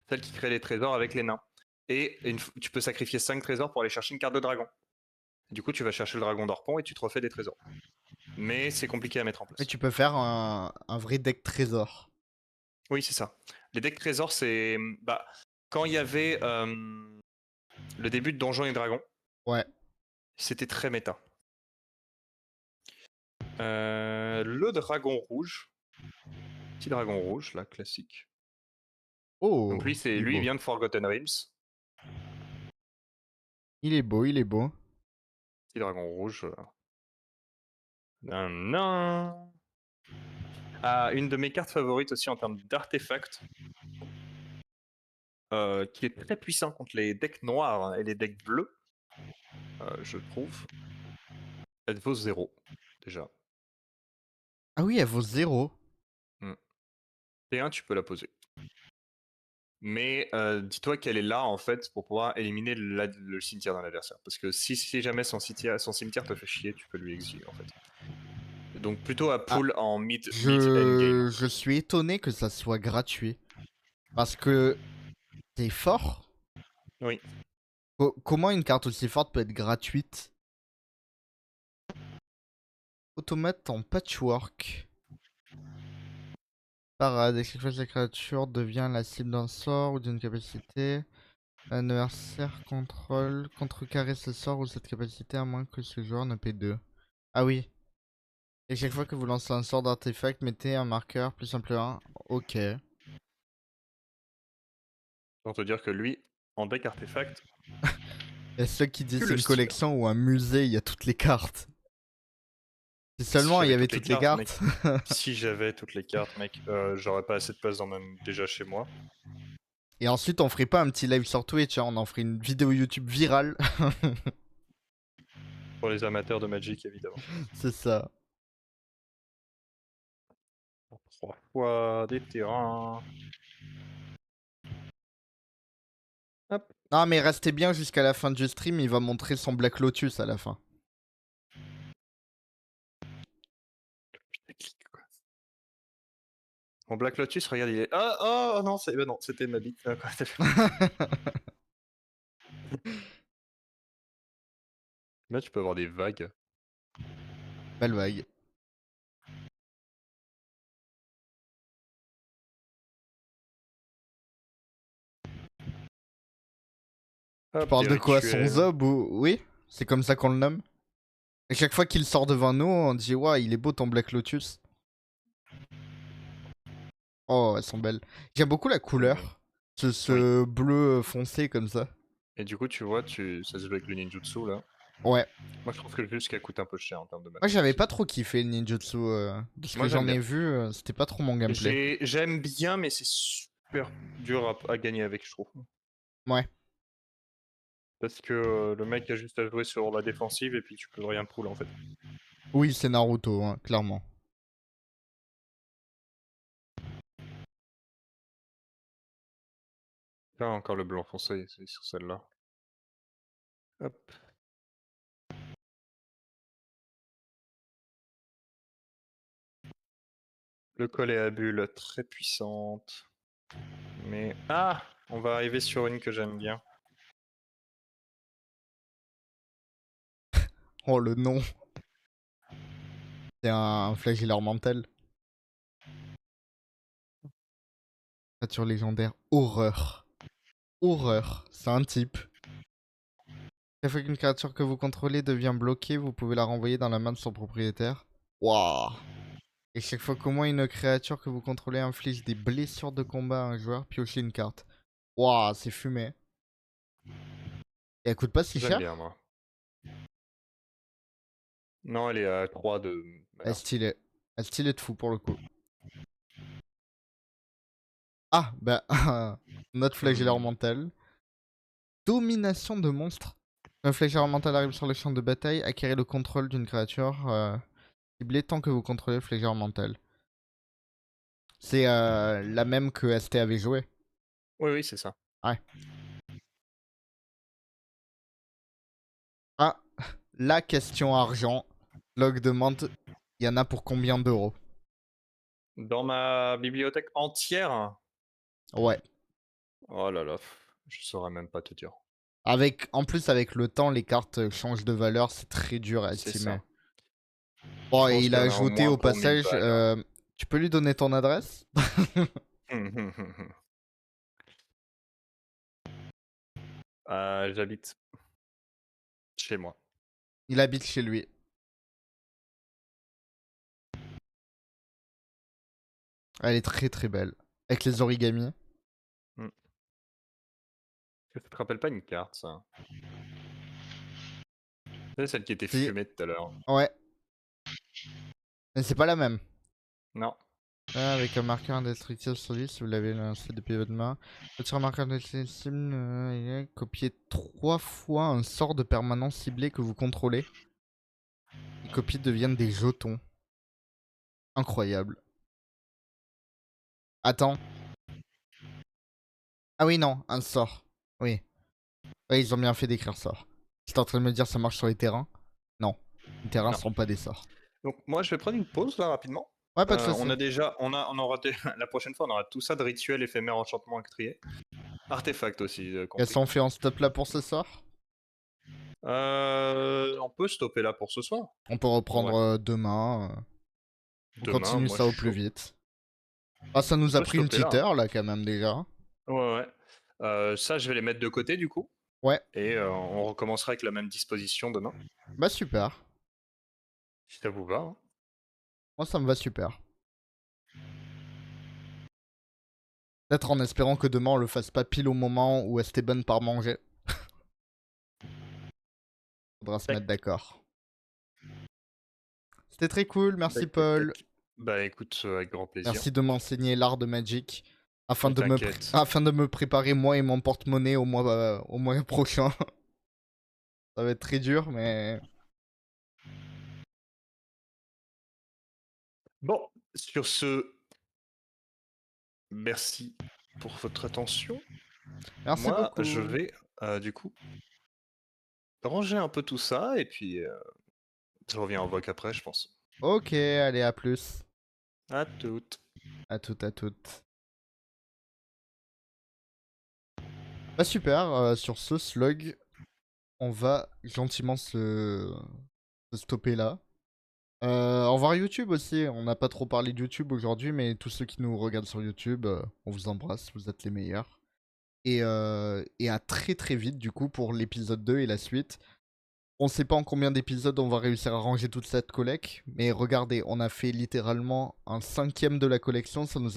celle qui crée les trésors avec les nains. Et tu peux sacrifier 5 trésors pour aller chercher une carte de dragon. Du coup, tu vas chercher le dragon d'arpon et tu te refais des trésors. Mais c'est compliqué à mettre en Mais place. tu peux faire un vrai deck trésor. Oui, c'est ça. Les decks trésors, c'est... Bah, quand il y avait le début de Donjons et Dragons, Ouais. c'était très méta. Le dragon rouge. Petit dragon rouge, là, classique. Oh. Donc lui, Il est il beau. vient de Forgotten Realms. Il est beau, il est beau. Petit dragon rouge. Non. Ah, une de mes cartes favorites aussi en termes d'artefacts. Qui est très puissant contre les decks noirs et les decks bleus. Je trouve. Elle vaut 0, déjà. Ah oui, elle vaut 0. T1, tu peux la poser. Mais dis-toi qu'elle est là en fait pour pouvoir éliminer le cimetière d'un adversaire. Parce que si jamais son cimetière te fait chier, tu peux lui exiler en fait. Donc plutôt à pull en mid-endgame. Je suis étonné que ça soit gratuit. Parce que c'est fort. Oui. Comment une carte aussi forte peut être gratuite? Automate en patchwork. Parade. Chaque fois que la créature devient la cible d'un sort ou d'une capacité, l'adversaire contrecarrer ce sort ou cette capacité à moins que ce joueur ne paie 2. Ah oui. Et chaque fois que vous lancez un sort d'artefact, mettez un marqueur plus simple 1. Ok. Pour te dire que lui, en deck artefact, Et ceux qui disent tu c'est le une styles. collection ou un musée, il y a toutes les cartes. Si Si seulement il y j'avais avait toutes les cartes. mec, si j'avais toutes les cartes, mec, j'aurais pas assez de place déjà chez moi. Et ensuite, on ferait pas un petit live sur Twitch, hein, on en ferait une vidéo YouTube virale. Pour les amateurs de Magic, évidemment. C'est ça. 3 fois des terrains. Hop. Non, mais restez bien jusqu'à la fin du stream, il va montrer son Black Lotus à la fin. Mon Black Lotus, regarde, il est. Oh non, non, c'était ma bite. Là, tu peux avoir des vagues. Belle vague. Tu Hop, parles des de quoi? Son rituels. Zob ou... Oui, c'est comme ça qu'on le nomme. Et chaque fois qu'il sort devant nous, on dit ouais, il est beau ton Black Lotus. Oh, elles sont belles. J'aime beaucoup la couleur. Ce bleu foncé comme ça. Et du coup, tu vois, ça se joue avec le ninjutsu là. Ouais. Moi, je trouve que juste qu'elle coûte un peu cher en termes de Moi, matériel. j'avais pas trop kiffé le ninjutsu. De ce Moi, que j'en j'aime ai bien. vu, c'était pas trop mon gameplay. J'aime bien, mais c'est super dur à gagner avec, je trouve. Ouais. Parce que le mec a juste à jouer sur la défensive et puis tu peux rien pull en fait. Oui, c'est Naruto, hein, clairement. Là, encore le blanc foncé, c'est sur celle-là. Hop. Le collet à bulles, très puissante. Mais... Ah! On va arriver sur une que j'aime bien. Oh, le nom. C'est un flagellaire mental. Créature légendaire. Horreur. Horreur. C'est un type. Chaque fois qu'une créature que vous contrôlez devient bloquée, vous pouvez la renvoyer dans la main de son propriétaire. Waouh. Et chaque fois qu'au moins une créature que vous contrôlez inflige des blessures de combat à un joueur, piochez une carte. Waouh, c'est fumé. Et elle coûte pas si J'aime cher? bien, moi. Non, elle est à 3 de... Elle est stylée. Elle est stylée de fou pour le coup. Ah, bah, notre flagellaire mental. Domination de monstre. Un flagellaire mental arrive sur le champ de bataille, acquérez le contrôle d'une créature ciblée tant que vous contrôlez le flagellaire mental. C'est la même que ST avait joué. Oui, oui, c'est ça. Ouais. Ah, la question argent. Log demande, il y en a pour combien d'euros? Dans ma bibliothèque entière? Ouais. Oh là là, je saurais même pas te dire. En plus, avec le temps, les cartes changent de valeur, c'est très dur à C'est estimer. ça. Bon, Je et pense il qu'il a y en a au ajouté moins au pour 1000 passage, balles. tu peux lui donner ton adresse? J'habite chez moi. Il habite chez lui. Elle est très très belle. Avec les origamis. Hmm. Ça te rappelle pas une carte, ça? C'est celle qui était Si. fumée tout à l'heure. Ouais. Mais c'est pas la même. Non. Avec un marqueur indestructible sur lui, si vous l'avez lancé depuis votre main. Sur un marqueur indestructible, copiez 3 fois un sort de permanence ciblé que vous contrôlez. Les copies deviennent des jetons. Incroyable. Attends. Ah oui, non, un sort. Oui. Ouais, ils ont bien fait d'écrire sort. J'étais en train de me dire ça marche sur les terrains. Non. Les terrains Non. sont pas des sorts. Donc moi je vais prendre une pause là rapidement. Ouais, pas de soucis. On a déjà, on aura la prochaine fois on aura tout ça de rituels, éphémères, enchantements, trier. Artefacts aussi. Qu'est-ce qu'on fait en stop là pour ce soir? On peut stopper là pour ce soir. On peut reprendre Ouais. demain. On Demain, continue moi, ça je au suis plus chaud. vite. Ah, ça nous On a peut pris une stopper là, petite hein. heure là quand même déjà. Ouais, ouais. Ça, je vais les mettre de côté du coup. Ouais. Et on recommencera avec la même disposition demain. Bah super. Si ça vous va. Hein. Moi ça me va super. Peut-être en espérant que demain on le fasse pas pile au moment où Esteban part manger. Faudra se mettre d'accord. C'était très cool, merci Tac, tac, Paul. tac. Bah écoute, avec grand plaisir. Merci de m'enseigner l'art de Magic. Afin de T'inquiète. me préparer moi et mon porte-monnaie au mois prochain. Ça va être très dur, mais... Bon, sur ce, merci pour votre attention. Merci Moi, beaucoup. je vais du coup ranger un peu tout ça et puis je reviens en voc après, je pense. Ok, allez, à plus. À toutes. À toutes. Bah super, sur ce slug, on va gentiment se stopper là. Au revoir YouTube aussi, on n'a pas trop parlé de YouTube aujourd'hui, mais tous ceux qui nous regardent sur YouTube, on vous embrasse, vous êtes les meilleurs. Et à très très vite du coup pour l'épisode 2 et la suite. On sait pas en combien d'épisodes on va réussir à ranger toute cette collecte, mais regardez, on a fait littéralement un 5e de la collection, ça nous